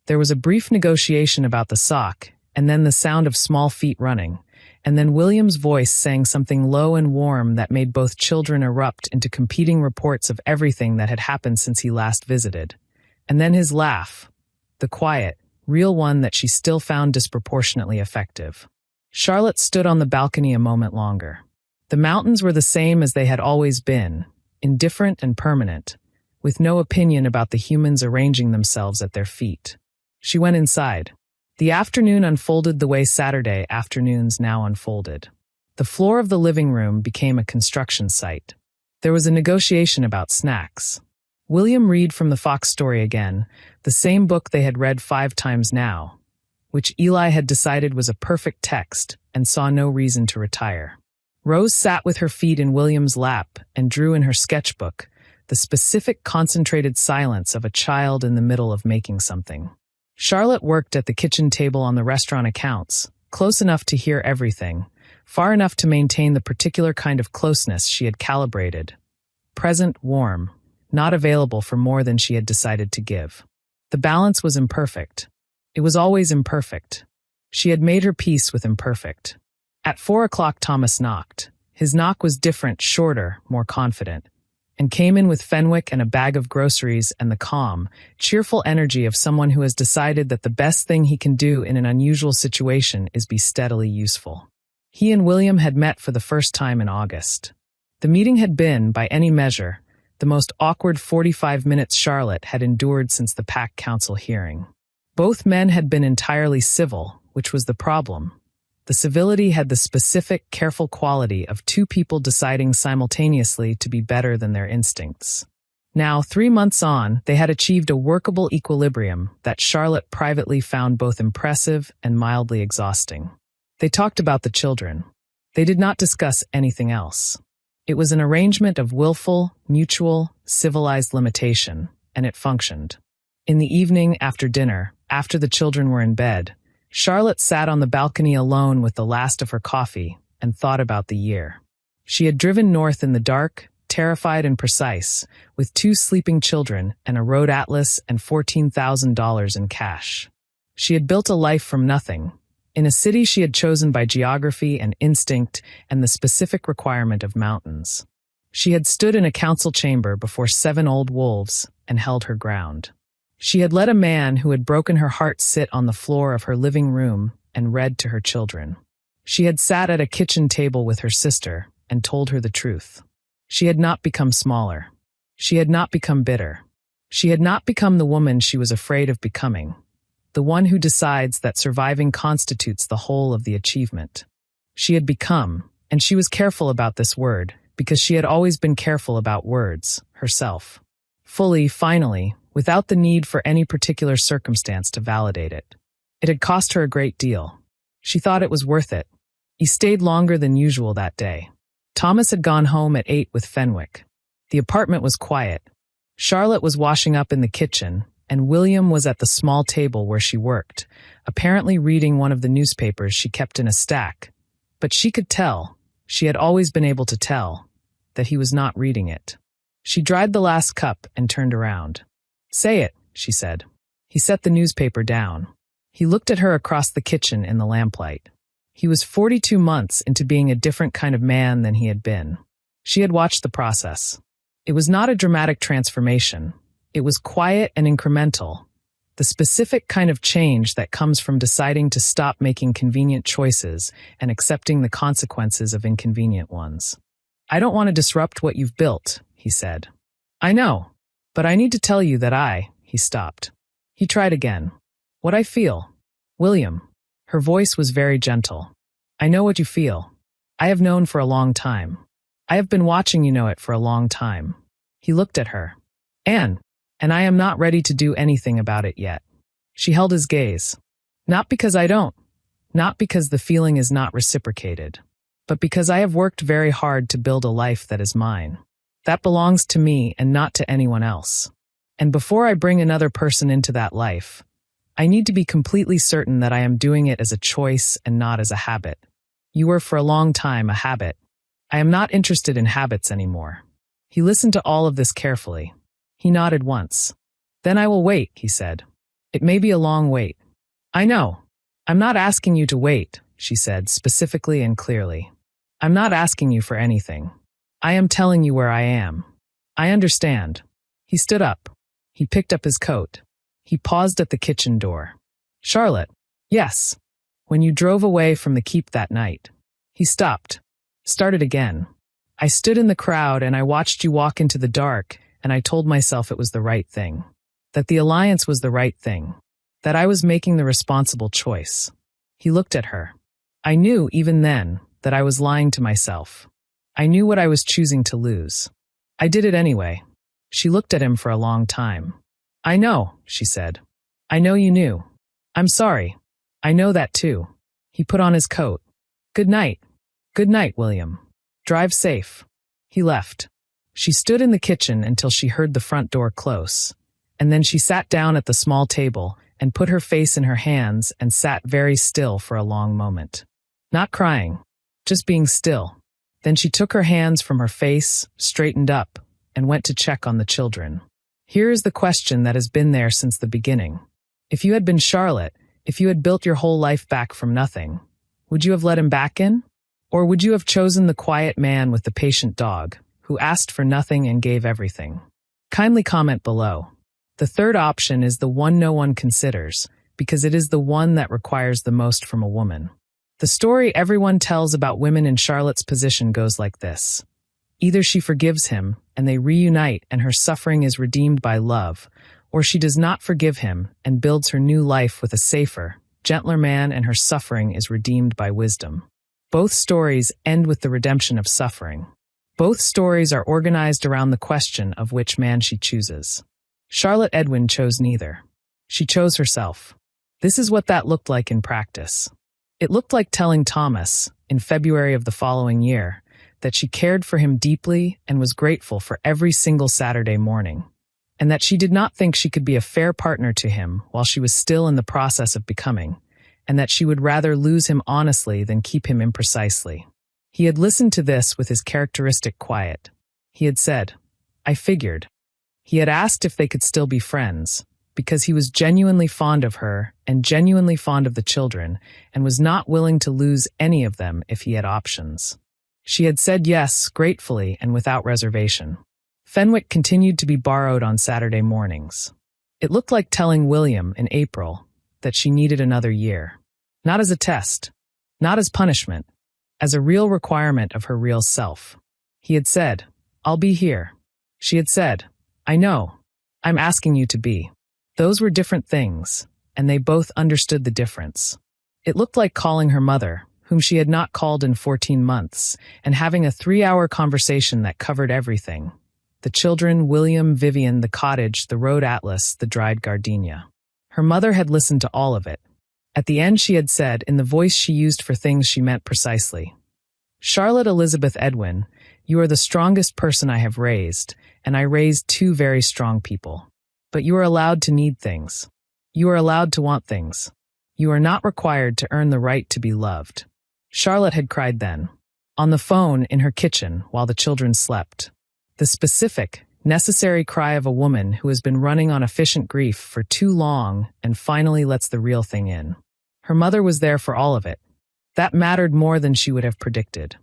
There was a brief negotiation about the sock, and then the sound of small feet running, and then William's voice saying something low and warm that made both children erupt into competing reports of everything that had happened since he last visited. And then his laugh, the quiet, real one that she still found disproportionately effective. Charlotte stood on the balcony a moment longer. The mountains were the same as they had always been, indifferent and permanent, with no opinion about the humans arranging themselves at their feet. She went inside. The afternoon unfolded the way Saturday afternoons now unfolded. The floor of the living room became a construction site. There was a negotiation about snacks. William read from the Fox story again, the same book they had read 5 times now, which Eli had decided was a perfect text and saw no reason to retire. Rose sat with her feet in William's lap and drew in her sketchbook, the specific concentrated silence of a child in the middle of making something. Charlotte worked at the kitchen table on the restaurant accounts, close enough to hear everything, far enough to maintain the particular kind of closeness she had calibrated. Present, warm, not available for more than she had decided to give. The balance was imperfect. It was always imperfect. She had made her peace with imperfect. At 4 o'clock Thomas knocked. His knock was different, shorter, more confident, and came in with Fenwick and a bag of groceries and the calm, cheerful energy of someone who has decided that the best thing he can do in an unusual situation is be steadily useful. He and William had met for the first time in August. The meeting had been, by any measure, the most awkward 45 minutes Charlotte had endured since the Pack Council hearing. Both men had been entirely civil, which was the problem. The civility had the specific, careful quality of 2 people deciding simultaneously to be better than their instincts. Now, 3 months on, they had achieved a workable equilibrium that Charlotte privately found both impressive and mildly exhausting. They talked about the children. They did not discuss anything else. It was an arrangement of willful, mutual, civilized limitation, and it functioned. In the evening, after dinner, after the children were in bed, Charlotte sat on the balcony alone with the last of her coffee and thought about the year. She had driven north in the dark, terrified and precise, with 2 sleeping children and a road atlas and $14,000 in cash. She had built a life from nothing, in a city she had chosen by geography and instinct and the specific requirement of mountains. She had stood in a council chamber before 7 old wolves and held her ground. She had let a man who had broken her heart sit on the floor of her living room and read to her children. She had sat at a kitchen table with her sister and told her the truth. She had not become smaller. She had not become bitter. She had not become the woman she was afraid of becoming, the one who decides that surviving constitutes the whole of the achievement. She had become, and she was careful about this word, because she had always been careful about words, herself. Fully, finally, without the need for any particular circumstance to validate it. It had cost her a great deal. She thought it was worth it. He stayed longer than usual that day. Thomas had gone home at 8 with Fenwick. The apartment was quiet. Charlotte was washing up in the kitchen, and William was at the small table where she worked, apparently reading one of the newspapers she kept in a stack. But she could tell, she had always been able to tell, that he was not reading it. She dried the last cup and turned around. "Say it," she said. He set the newspaper down. He looked at her across the kitchen in the lamplight. He was 42 months into being a different kind of man than he had been. She had watched the process. It was not a dramatic transformation. It was quiet and incremental, the specific kind of change that comes from deciding to stop making convenient choices and accepting the consequences of inconvenient ones. "I don't want to disrupt what you've built," he said. "I know, but I need to tell you that he stopped. He tried again. "What I feel, William." Her voice was very gentle. "I know what you feel. I have known for a long time. I have been watching you know it for a long time." He looked at her. And I am not ready to do anything about it yet." She held his gaze. "Not because I don't. Not because the feeling is not reciprocated. But because I have worked very hard to build a life that is mine. That belongs to me and not to anyone else. And before I bring another person into that life, I need to be completely certain that I am doing it as a choice and not as a habit. You were for a long time a habit. I am not interested in habits anymore." He listened to all of this carefully. He nodded once. "Then I will wait," he said. "It may be a long wait." "I know. I'm not asking you to wait," she said specifically and clearly. "I'm not asking you for anything. I am telling you where I am. I understand." He stood up. He picked up his coat. He paused at the kitchen door. "Charlotte." "Yes." "When you drove away from the keep that night." He stopped. Started again. "I stood in the crowd and I watched you walk into the dark, and I told myself it was the right thing. That the alliance was the right thing. That I was making the responsible choice." He looked at her. "I knew, even then, that I was lying to myself. I knew what I was choosing to lose. I did it anyway." She looked at him for a long time. "I know," she said. "I know you knew. I'm sorry. I know that too." He put on his coat. "Good night." "Good night, William. Drive safe." He left. She stood in the kitchen until she heard the front door close, and then she sat down at the small table and put her face in her hands and sat very still for a long moment. Not crying, just being still. Then she took her hands from her face, straightened up, and went to check on the children. Here is the question that has been there since the beginning. If you had been Charlotte, if you had built your whole life back from nothing, would you have let him back in? Or would you have chosen the quiet man with the patient dog, who asked for nothing and gave everything? Kindly comment below. The third option is the one no one considers, because it is the one that requires the most from a woman. The story everyone tells about women in Charlotte's position goes like this. Either she forgives him, and they reunite and her suffering is redeemed by love, or she does not forgive him and builds her new life with a safer, gentler man and her suffering is redeemed by wisdom. Both stories end with the redemption of suffering. Both stories are organized around the question of which man she chooses. Charlotte Edwin chose neither. She chose herself. This is what that looked like in practice. It looked like telling Thomas, in February of the following year, that she cared for him deeply and was grateful for every single Saturday morning, and that she did not think she could be a fair partner to him while she was still in the process of becoming, and that she would rather lose him honestly than keep him imprecisely. He had listened to this with his characteristic quiet. He had said, "I figured." He had asked if they could still be friends, because he was genuinely fond of her and genuinely fond of the children, and was not willing to lose any of them if he had options. She had said yes, gratefully and without reservation. Fenwick continued to be borrowed on Saturday mornings. It looked like telling William in April that she needed another year. Not as a test, not as punishment, as a real requirement of her real self. He had said, "I'll be here." She had said, "I know. I'm asking you to be." Those were different things, and they both understood the difference. It looked like calling her mother, whom she had not called in 14 months, and having a 3-hour conversation that covered everything. The children, William, Vivian, the cottage, the road atlas, the dried gardenia. Her mother had listened to all of it. At the end she had said, in the voice she used for things she meant precisely, Charlotte Elizabeth Edwin, you are the strongest person I have raised, and I raised two very strong people. But you are allowed to need things. You are allowed to want things. You are not required to earn the right to be loved. Charlotte had cried then, on the phone in her kitchen while the children slept. The specific, necessary cry of a woman who has been running on efficient grief for too long and finally lets the real thing in. Her mother was there for all of it. That mattered more than she would have predicted.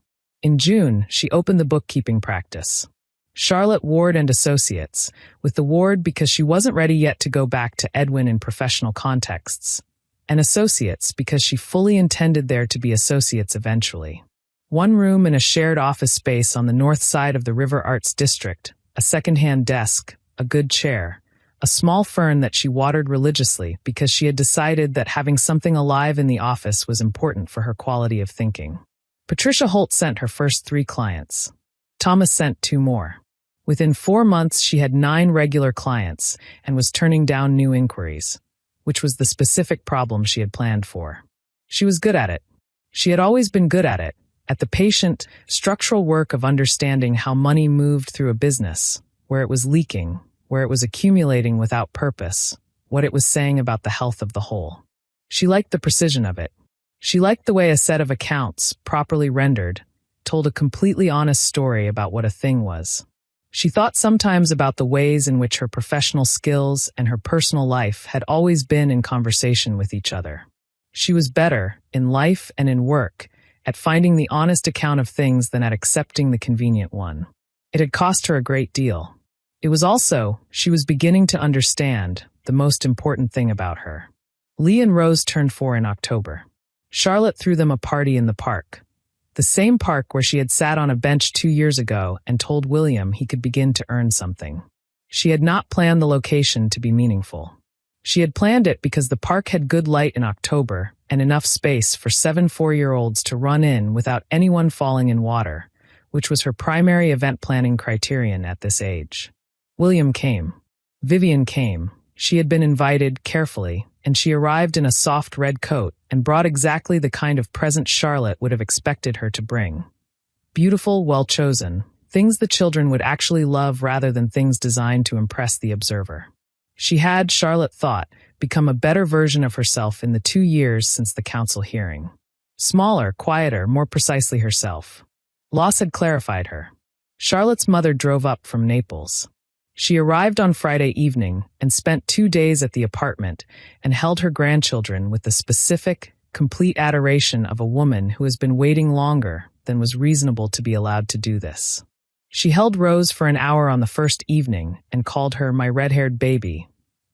In June, she opened the bookkeeping practice. Charlotte Ward and Associates, with the Ward because she wasn't ready yet to go back to Edwin in professional contexts, and Associates because she fully intended there to be associates eventually. One room in a shared office space on the north side of the River Arts District, a second-hand desk, a good chair, a small fern that she watered religiously because she had decided that having something alive in the office was important for her quality of thinking. Patricia Holt sent her first 3 clients. Thomas sent 2 more. Within 4 months, she had 9 regular clients and was turning down new inquiries, which was the specific problem she had planned for. She was good at it. She had always been good at the patient, structural work of understanding how money moved through a business, where it was leaking, where it was accumulating without purpose, what it was saying about the health of the whole. She liked the precision of it. She liked the way a set of accounts, properly rendered, told a completely honest story about what a thing was. She thought sometimes about the ways in which her professional skills and her personal life had always been in conversation with each other. She was better, in life and in work, at finding the honest account of things than at accepting the convenient one. It had cost her a great deal. It was also, she was beginning to understand, the most important thing about her. Lee and Rose turned 4 in October. Charlotte threw them a party in the park. The same park where she had sat on a bench 2 years ago and told William he could begin to earn something. She had not planned the location to be meaningful. She had planned it because the park had good light in October and enough space for 7 4-year-olds to run in without anyone falling in water, which was her primary event planning criterion at this age. William came. Vivian came. She had been invited carefully, and she arrived in a soft red coat and brought exactly the kind of present Charlotte would have expected her to bring. Beautiful, well-chosen, things the children would actually love rather than things designed to impress the observer. She had, Charlotte thought, become a better version of herself in the 2 years since the council hearing. Smaller, quieter, more precisely herself. Loss had clarified her. Charlotte's mother drove up from Naples. She arrived on Friday evening and spent 2 days at the apartment and held her grandchildren with the specific, complete adoration of a woman who has been waiting longer than was reasonable to be allowed to do this. She held Rose for an hour on the first evening and called her my red-haired baby,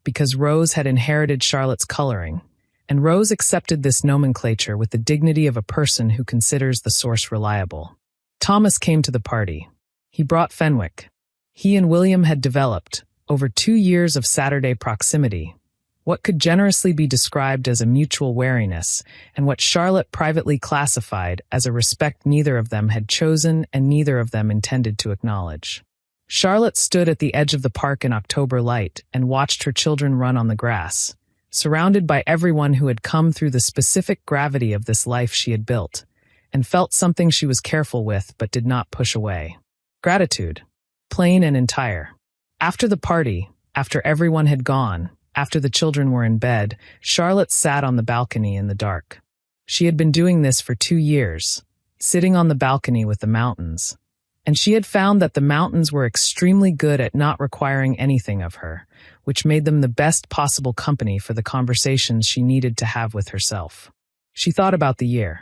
because Rose had inherited Charlotte's coloring, and Rose accepted this nomenclature with the dignity of a person who considers the source reliable. Thomas came to the party. He brought Fenwick. He and William had developed, over 2 years of Saturday proximity, what could generously be described as a mutual wariness, and what Charlotte privately classified as a respect neither of them had chosen and neither of them intended to acknowledge. Charlotte stood at the edge of the park in October light and watched her children run on the grass, surrounded by everyone who had come through the specific gravity of this life she had built, and felt something she was careful with but did not push away. Gratitude. Plain and entire. After the party, after everyone had gone, after the children were in bed, Charlotte sat on the balcony in the dark. She had been doing this for 2 years, sitting on the balcony with the mountains, and she had found that the mountains were extremely good at not requiring anything of her, which made them the best possible company for the conversations she needed to have with herself. She thought about the year.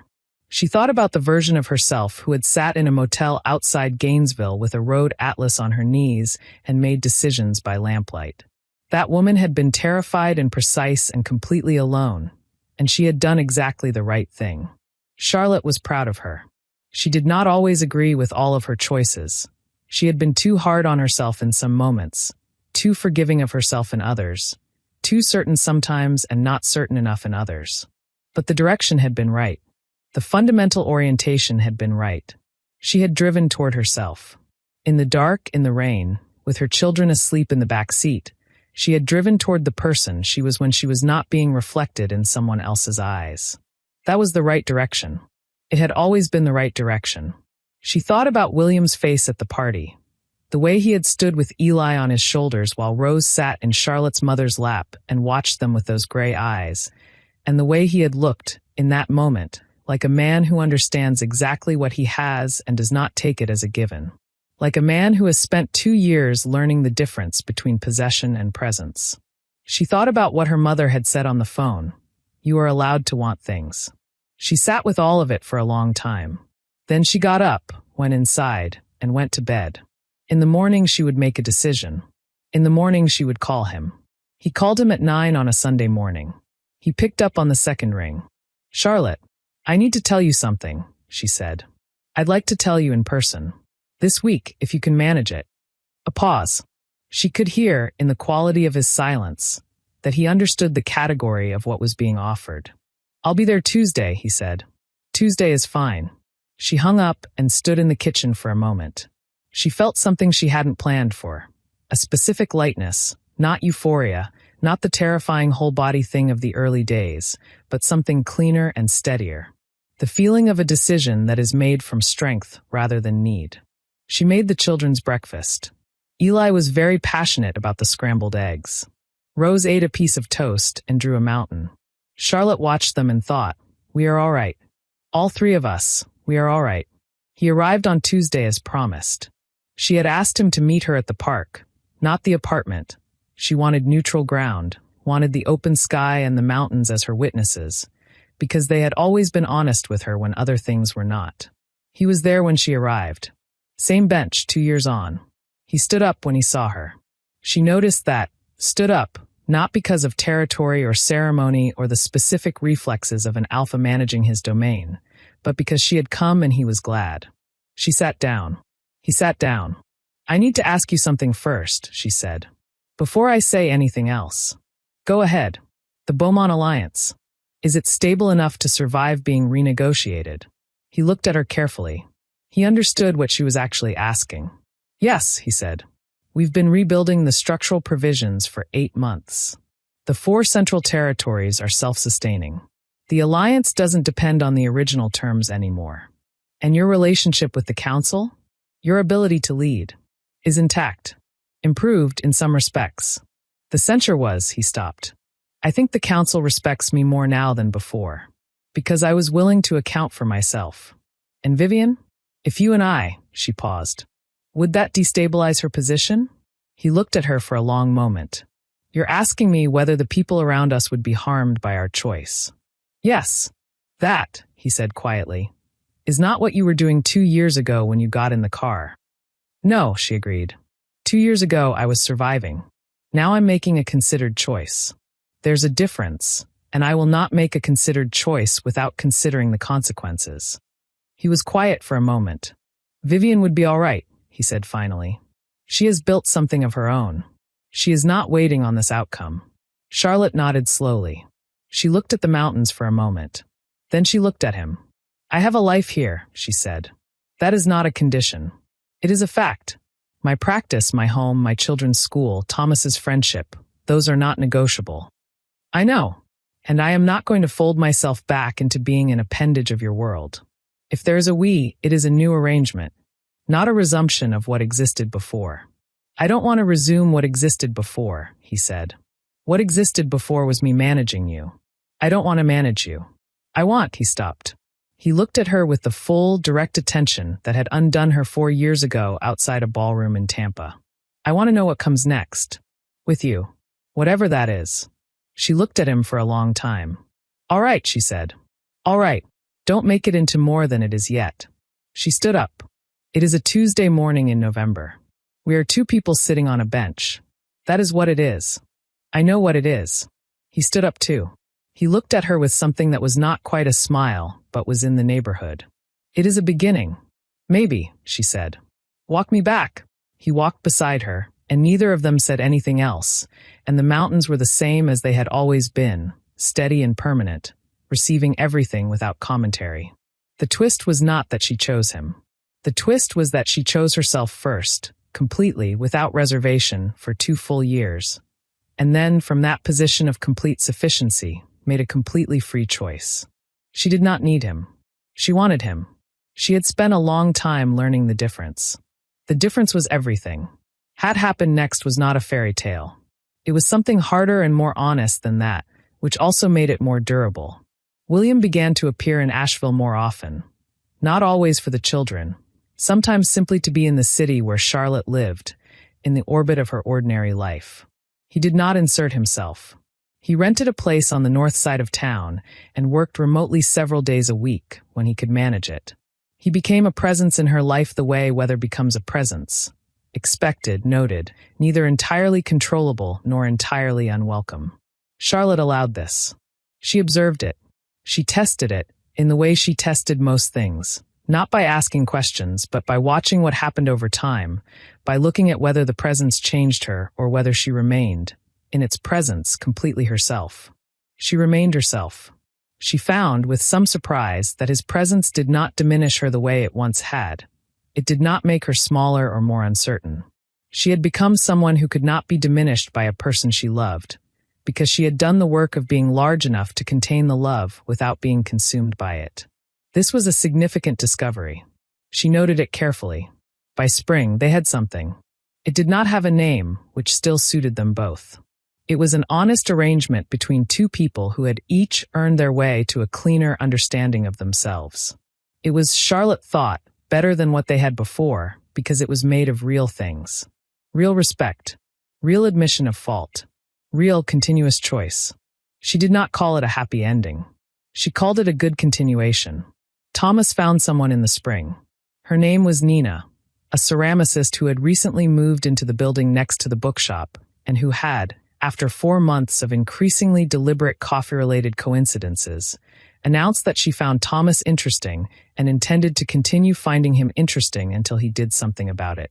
She thought about the version of herself who had sat in a motel outside Gainesville with a road atlas on her knees and made decisions by lamplight. That woman had been terrified and precise and completely alone, and she had done exactly the right thing. Charlotte was proud of her. She did not always agree with all of her choices. She had been too hard on herself in some moments, too forgiving of herself in others, too certain sometimes and not certain enough in others. But the direction had been right. The fundamental orientation had been right. She had driven toward herself. In the dark, in the rain, with her children asleep in the back seat, she had driven toward the person she was when she was not being reflected in someone else's eyes. That was the right direction. It had always been the right direction. She thought about William's face at the party, the way he had stood with Eli on his shoulders while Rose sat in Charlotte's mother's lap and watched them with those gray eyes, and the way he had looked, in that moment, like a man who understands exactly what he has and does not take it as a given. Like a man who has spent 2 years learning the difference between possession and presence. She thought about what her mother had said on the phone. You are allowed to want things. She sat with all of it for a long time. Then she got up, went inside, and went to bed. In the morning she would make a decision. In the morning she would call him. He called him at 9 on a Sunday morning. He picked up on the second ring. Charlotte, I need to tell you something, she said. I'd like to tell you in person. This week, if you can manage it. A pause. She could hear, in the quality of his silence, that he understood the category of what was being offered. I'll be there Tuesday, he said. Tuesday is fine. She hung up and stood in the kitchen for a moment. She felt something she hadn't planned for. A specific lightness, not euphoria, not the terrifying whole-body thing of the early days, but something cleaner and steadier. The feeling of a decision that is made from strength rather than need. She made the children's breakfast. Eli was very passionate about the scrambled eggs. Rose ate a piece of toast and drew a mountain. Charlotte watched them and thought, we are all right. All 3 of us, we are all right. He arrived on Tuesday as promised. She had asked him to meet her at the park, not the apartment. She wanted neutral ground, wanted the open sky and the mountains as her witnesses, because they had always been honest with her when other things were not. He was there when she arrived. Same bench 2 years on. He stood up when he saw her. She noticed that, stood up, not because of territory or ceremony or the specific reflexes of an alpha managing his domain, but because she had come and he was glad. She sat down. He sat down. I need to ask you something first, she said. Before I say anything else. Go ahead. The Beaumont Alliance. Is it stable enough to survive being renegotiated? He looked at her carefully. He understood what she was actually asking. Yes, he said. We've been rebuilding the structural provisions for 8 months. The 4 central territories are self-sustaining. The alliance doesn't depend on the original terms anymore. And your relationship with the council? Your ability to lead is intact. Improved in some respects. The censure was, he stopped. I think the council respects me more now than before. Because I was willing to account for myself. And Vivian? If you and I, she paused. Would that destabilize her position? He looked at her for a long moment. You're asking me whether the people around us would be harmed by our choice. Yes. That, he said quietly, is not what you were doing 2 years ago when you got in the car. No, she agreed. 2 years ago I was surviving. Now I'm making a considered choice. There's a difference, and I will not make a considered choice without considering the consequences. He was quiet for a moment. Vivian would be all right, he said finally. She has built something of her own. She is not waiting on this outcome. Charlotte nodded slowly. She looked at the mountains for a moment. Then she looked at him. I have a life here, she said. That is not a condition. It is a fact. My practice, my home, my children's school, Thomas's friendship, those are not negotiable. I know, and I am not going to fold myself back into being an appendage of your world. If there is a we, it is a new arrangement, not a resumption of what existed before. I don't want to resume what existed before, he said. What existed before was me managing you. I don't want to manage you. I want, he stopped. He looked at her with the full, direct attention that had undone her 4 years ago outside a ballroom in Tampa. I want to know what comes next. With you. Whatever that is. She looked at him for a long time. All right, she said. All right. Don't make it into more than it is yet. She stood up. It is a Tuesday morning in November. We are 2 people sitting on a bench. That is what it is. I know what it is. He stood up too. He looked at her with something that was not quite a smile, but was in the neighborhood. It is a beginning. Maybe, she said. Walk me back. He walked beside her, and neither of them said anything else, and the mountains were the same as they had always been, steady and permanent, receiving everything without commentary. The twist was not that she chose him. The twist was that she chose herself first, completely, without reservation, for 2 full years. And then, from that position of complete sufficiency, made a completely free choice. She did not need him. She wanted him. She had spent a long time learning the difference. The difference was everything. What happened next was not a fairy tale. It was something harder and more honest than that, which also made it more durable. William began to appear in Asheville more often. Not always for the children, sometimes simply to be in the city where Charlotte lived, in the orbit of her ordinary life. He did not insert himself. He rented a place on the north side of town and worked remotely several days a week when he could manage it. He became a presence in her life the way weather becomes a presence. Expected, noted, neither entirely controllable nor entirely unwelcome. Charlotte allowed this. She observed it. She tested it in the way she tested most things, not by asking questions, but by watching what happened over time, by looking at whether the presence changed her or whether she remained, in its presence, completely herself. She remained herself. She found, with some surprise, that his presence did not diminish her the way it once had. It did not make her smaller or more uncertain. She had become someone who could not be diminished by a person she loved, because she had done the work of being large enough to contain the love without being consumed by it. This was a significant discovery. She noted it carefully. By spring, they had something. It did not have a name, which still suited them both. It was an honest arrangement between two people who had each earned their way to a cleaner understanding of themselves. It was, Charlotte thought, better than what they had before, because it was made of real things. Real respect. Real admission of fault. Real continuous choice. She did not call it a happy ending. She called it a good continuation. Thomas found someone in the spring. Her name was Nina, a ceramicist who had recently moved into the building next to the bookshop, and who had, after 4 months of increasingly deliberate coffee-related coincidences, announced that she found Thomas interesting and intended to continue finding him interesting until he did something about it.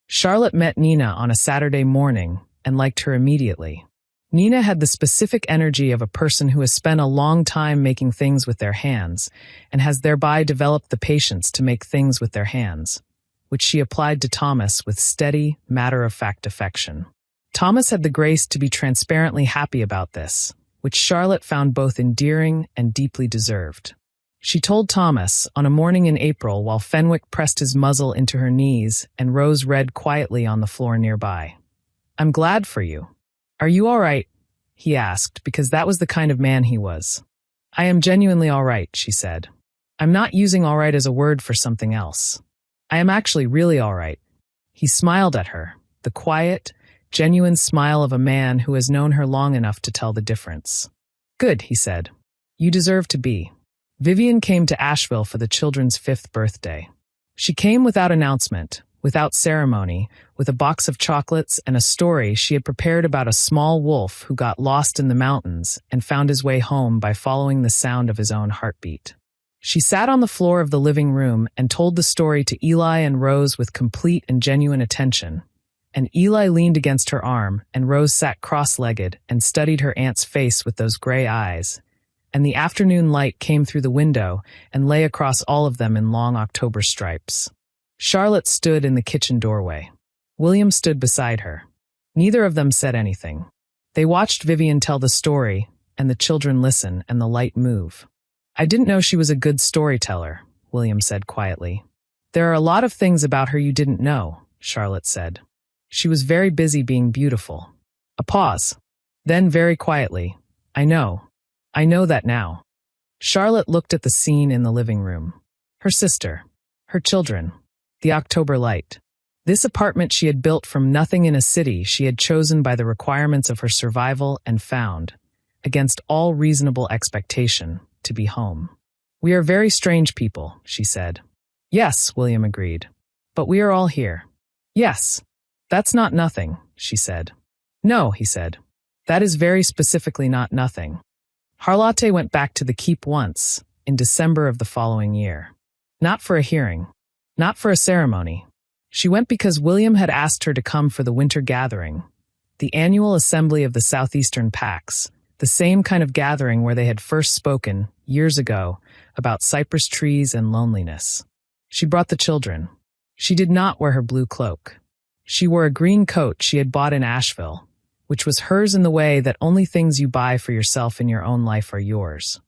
Charlotte met Nina on a Saturday morning and liked her immediately. Nina had the specific energy of a person who has spent a long time making things with their hands and has thereby developed the patience to make things with their hands, which she applied to Thomas with steady, matter-of-fact affection. Thomas had the grace to be transparently happy about this, which Charlotte found both endearing and deeply deserved. She told Thomas, on a morning in April while Fenwick pressed his muzzle into her knees and Rose read quietly on the floor nearby. "I'm glad for you. Are you all right?" he asked, because that was the kind of man he was. "I am genuinely all right," she said. "I'm not using all right as a word for something else. I am actually really all right." He smiled at her, the quiet, genuine smile of a man who has known her long enough to tell the difference. "Good," he said. "You deserve to be." Vivian came to Asheville for the children's 5th birthday. She came without announcement, without ceremony, with a box of chocolates and a story she had prepared about a small wolf who got lost in the mountains and found his way home by following the sound of his own heartbeat. She sat on the floor of the living room and told the story to Eli and Rose with complete and genuine attention. And Eli leaned against her arm, and Rose sat cross-legged and studied her aunt's face with those gray eyes. And the afternoon light came through the window and lay across all of them in long October stripes. Charlotte stood in the kitchen doorway. William stood beside her. Neither of them said anything. They watched Vivian tell the story, and the children listen and the light move. "I didn't know she was a good storyteller," William said quietly. "There are a lot of things about her you didn't know," Charlotte said. "She was very busy being beautiful." A pause. Then very quietly, I know that now." Charlotte looked at the scene in the living room. Her sister. Her children. The October light. This apartment she had built from nothing in a city she had chosen by the requirements of her survival and found, against all reasonable expectation, to be home. "We are very strange people," she said. "Yes," William agreed. "But we are all here." "Yes. That's not nothing," she said. "No," he said. "That is very specifically not nothing." Charlotte went back to the keep once, in December of the following year. Not for a hearing. Not for a ceremony. She went because William had asked her to come for the winter gathering, the annual assembly of the Southeastern Packs, the same kind of gathering where they had first spoken, years ago, about cypress trees and loneliness. She brought the children. She did not wear her blue cloak. She wore a green coat she had bought in Asheville, which was hers in the way that only things you buy for yourself in your own life are yours.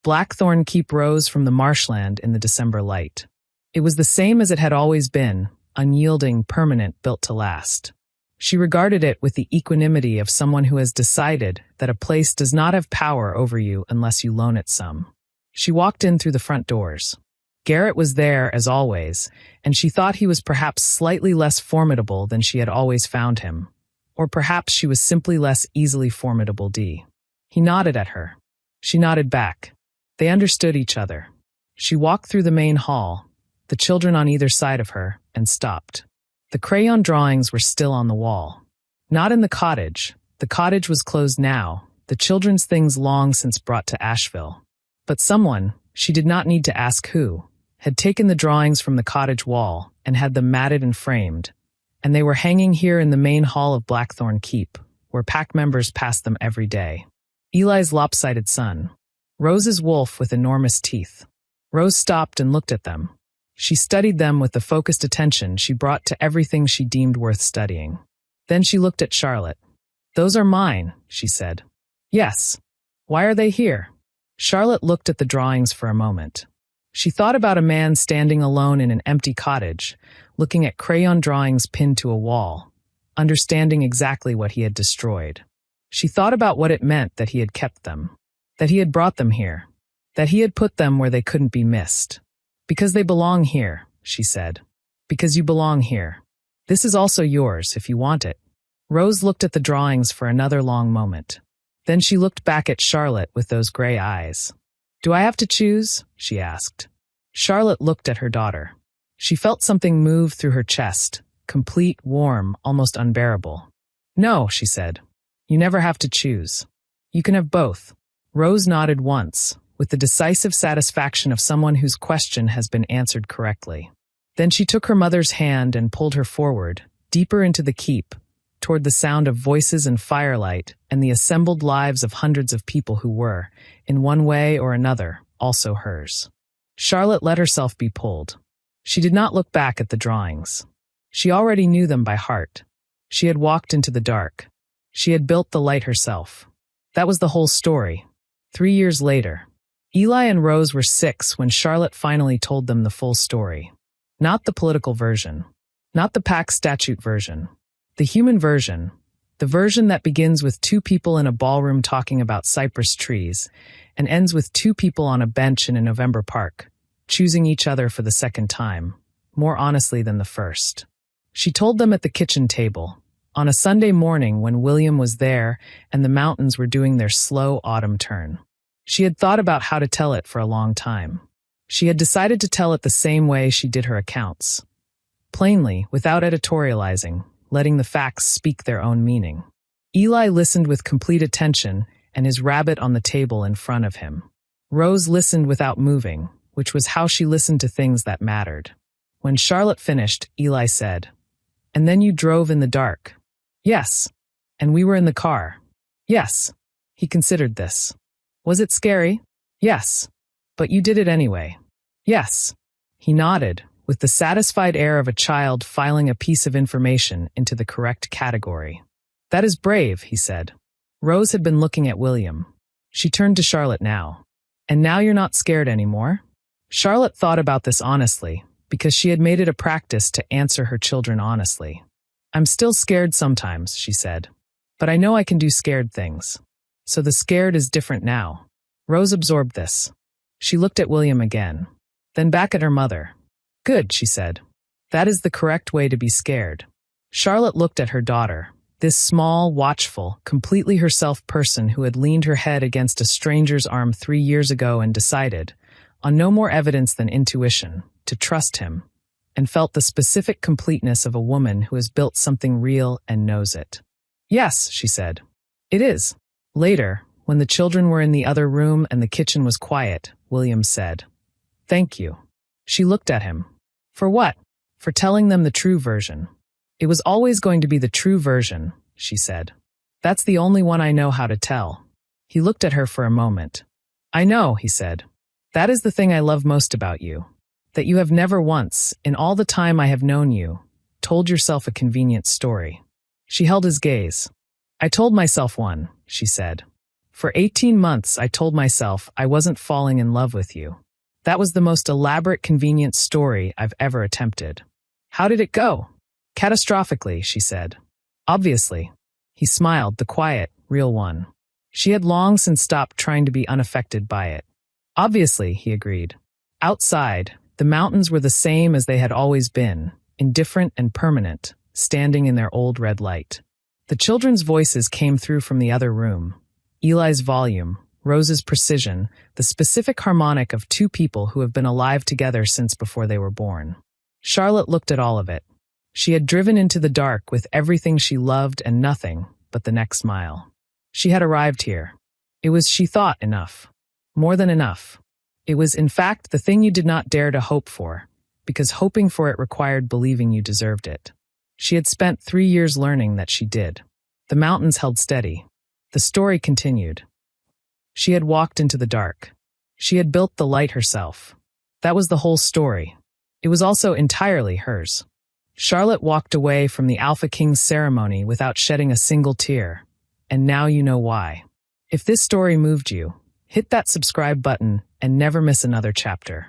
Blackthorn Keep rose from the marshland in the December light. It was the same as it had always been, unyielding, permanent, built to last. She regarded it with the equanimity of someone who has decided that a place does not have power over you unless you loan it some. She walked in through the front doors. Garrett was there, as always, and she thought he was perhaps slightly less formidable than she had always found him. Or perhaps she was simply less easily formidable. He nodded at her. She nodded back. They understood each other. She walked through the main hall, the children on either side of her, and stopped. The crayon drawings were still on the wall. Not in the cottage. The cottage was closed now, the children's things long since brought to Asheville. But someone, she did not need to ask who, had taken the drawings from the cottage wall and had them matted and framed, and they were hanging here in the main hall of Blackthorn Keep, where pack members passed them every day. Eli's lopsided son. Rose's wolf with enormous teeth. Rose stopped and looked at them. She studied them with the focused attention she brought to everything she deemed worth studying. Then she looked at Charlotte. "Those are mine," she said. "Yes. Why are they here?" Charlotte looked at the drawings for a moment. She thought about a man standing alone in an empty cottage, looking at crayon drawings pinned to a wall, understanding exactly what he had destroyed. She thought about what it meant that he had kept them, that he had brought them here, that he had put them where they couldn't be missed. "Because they belong here," she said. "Because you belong here. This is also yours if you want it." Rose looked at the drawings for another long moment. Then she looked back at Charlotte with those gray eyes. "Do I have to choose?" she asked. Charlotte looked at her daughter. She felt something move through her chest, complete, warm, almost unbearable. "No," she said. "You never have to choose. You can have both." Rose nodded once, with the decisive satisfaction of someone whose question has been answered correctly. Then she took her mother's hand and pulled her forward, deeper into the keep, toward the sound of voices and firelight and the assembled lives of hundreds of people who were, in one way or another, also hers. Charlotte let herself be pulled. She did not look back at the drawings. She already knew them by heart. She had walked into the dark. She had built the light herself. That was the whole story. 3 years later. Eli and Rose were 6 when Charlotte finally told them the full story. Not the political version. Not the pack statute version. The human version. The version that begins with 2 people in a ballroom talking about cypress trees and ends with 2 people on a bench in a November park, choosing each other for the second time, more honestly than the first. She told them at the kitchen table, on a Sunday morning when William was there and the mountains were doing their slow autumn turn. She had thought about how to tell it for a long time. She had decided to tell it the same way she did her accounts. Plainly, without editorializing, letting the facts speak their own meaning. Eli listened with complete attention and his rabbit on the table in front of him. Rose listened without moving, which was how she listened to things that mattered. When Charlotte finished, Eli said, "And then you drove in the dark." "Yes." "And we were in the car." "Yes." He considered this. "Was it scary?" "Yes." "But you did it anyway." "Yes." He nodded, with the satisfied air of a child filing a piece of information into the correct category. "That is brave," he said. Rose had been looking at William. She turned to Charlotte now. "And now you're not scared anymore?" Charlotte thought about this honestly, because she had made it a practice to answer her children honestly. "I'm still scared sometimes," she said. "But I know I can do scared things. So the scared is different now." Rose absorbed this. She looked at William again, then back at her mother. "Good," she said. "That is the correct way to be scared." Charlotte looked at her daughter, this small, watchful, completely herself person who had leaned her head against a stranger's arm 3 years ago and decided, on no more evidence than intuition, to trust him, and felt the specific completeness of a woman who has built something real and knows it. "Yes," she said. "It is." Later, when the children were in the other room and the kitchen was quiet, William said, "Thank you." She looked at him. "For what?" "For telling them the true version." "It was always going to be the true version," she said. "That's the only one I know how to tell." He looked at her for a moment. "I know," he said. "That is the thing I love most about you. That you have never once, in all the time I have known you, told yourself a convenient story." She held his gaze. "I told myself one," she said. For 18 months, I told myself I wasn't falling in love with you. That was the most elaborate convenient story I've ever attempted. How did it go? Catastrophically, she said. Obviously. He smiled, the quiet, real one. She had long since stopped trying to be unaffected by it. Obviously, he agreed. Outside, the mountains were the same as they had always been, indifferent and permanent, standing in their old red light. The children's voices came through from the other room. Eli's volume, Rose's precision, the specific harmonic of two people who have been alive together since before they were born. Charlotte looked at all of it. She had driven into the dark with everything she loved and nothing but the next mile. She had arrived here. It was, she thought, enough. More than enough. It was, in fact, the thing you did not dare to hope for, because hoping for it required believing you deserved it. She had spent 3 years learning that she did. The mountains held steady. The story continued. She had walked into the dark. She had built the light herself. That was the whole story. It was also entirely hers. Charlotte walked away from the Alpha King's ceremony without shedding a single tear. And now you know why. If this story moved you, hit that subscribe button and never miss another chapter.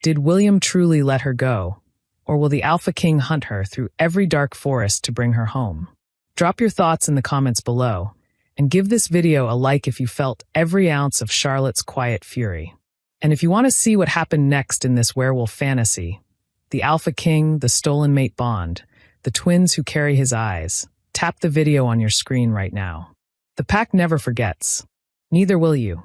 Did William truly let her go? Or will the Alpha King hunt her through every dark forest to bring her home? Drop your thoughts in the comments below, and give this video a like if you felt every ounce of Charlotte's quiet fury. And if you want to see what happened next in this werewolf fantasy, the Alpha King, the stolen mate bond, the twins who carry his eyes, tap the video on your screen right now. The pack never forgets. Neither will you.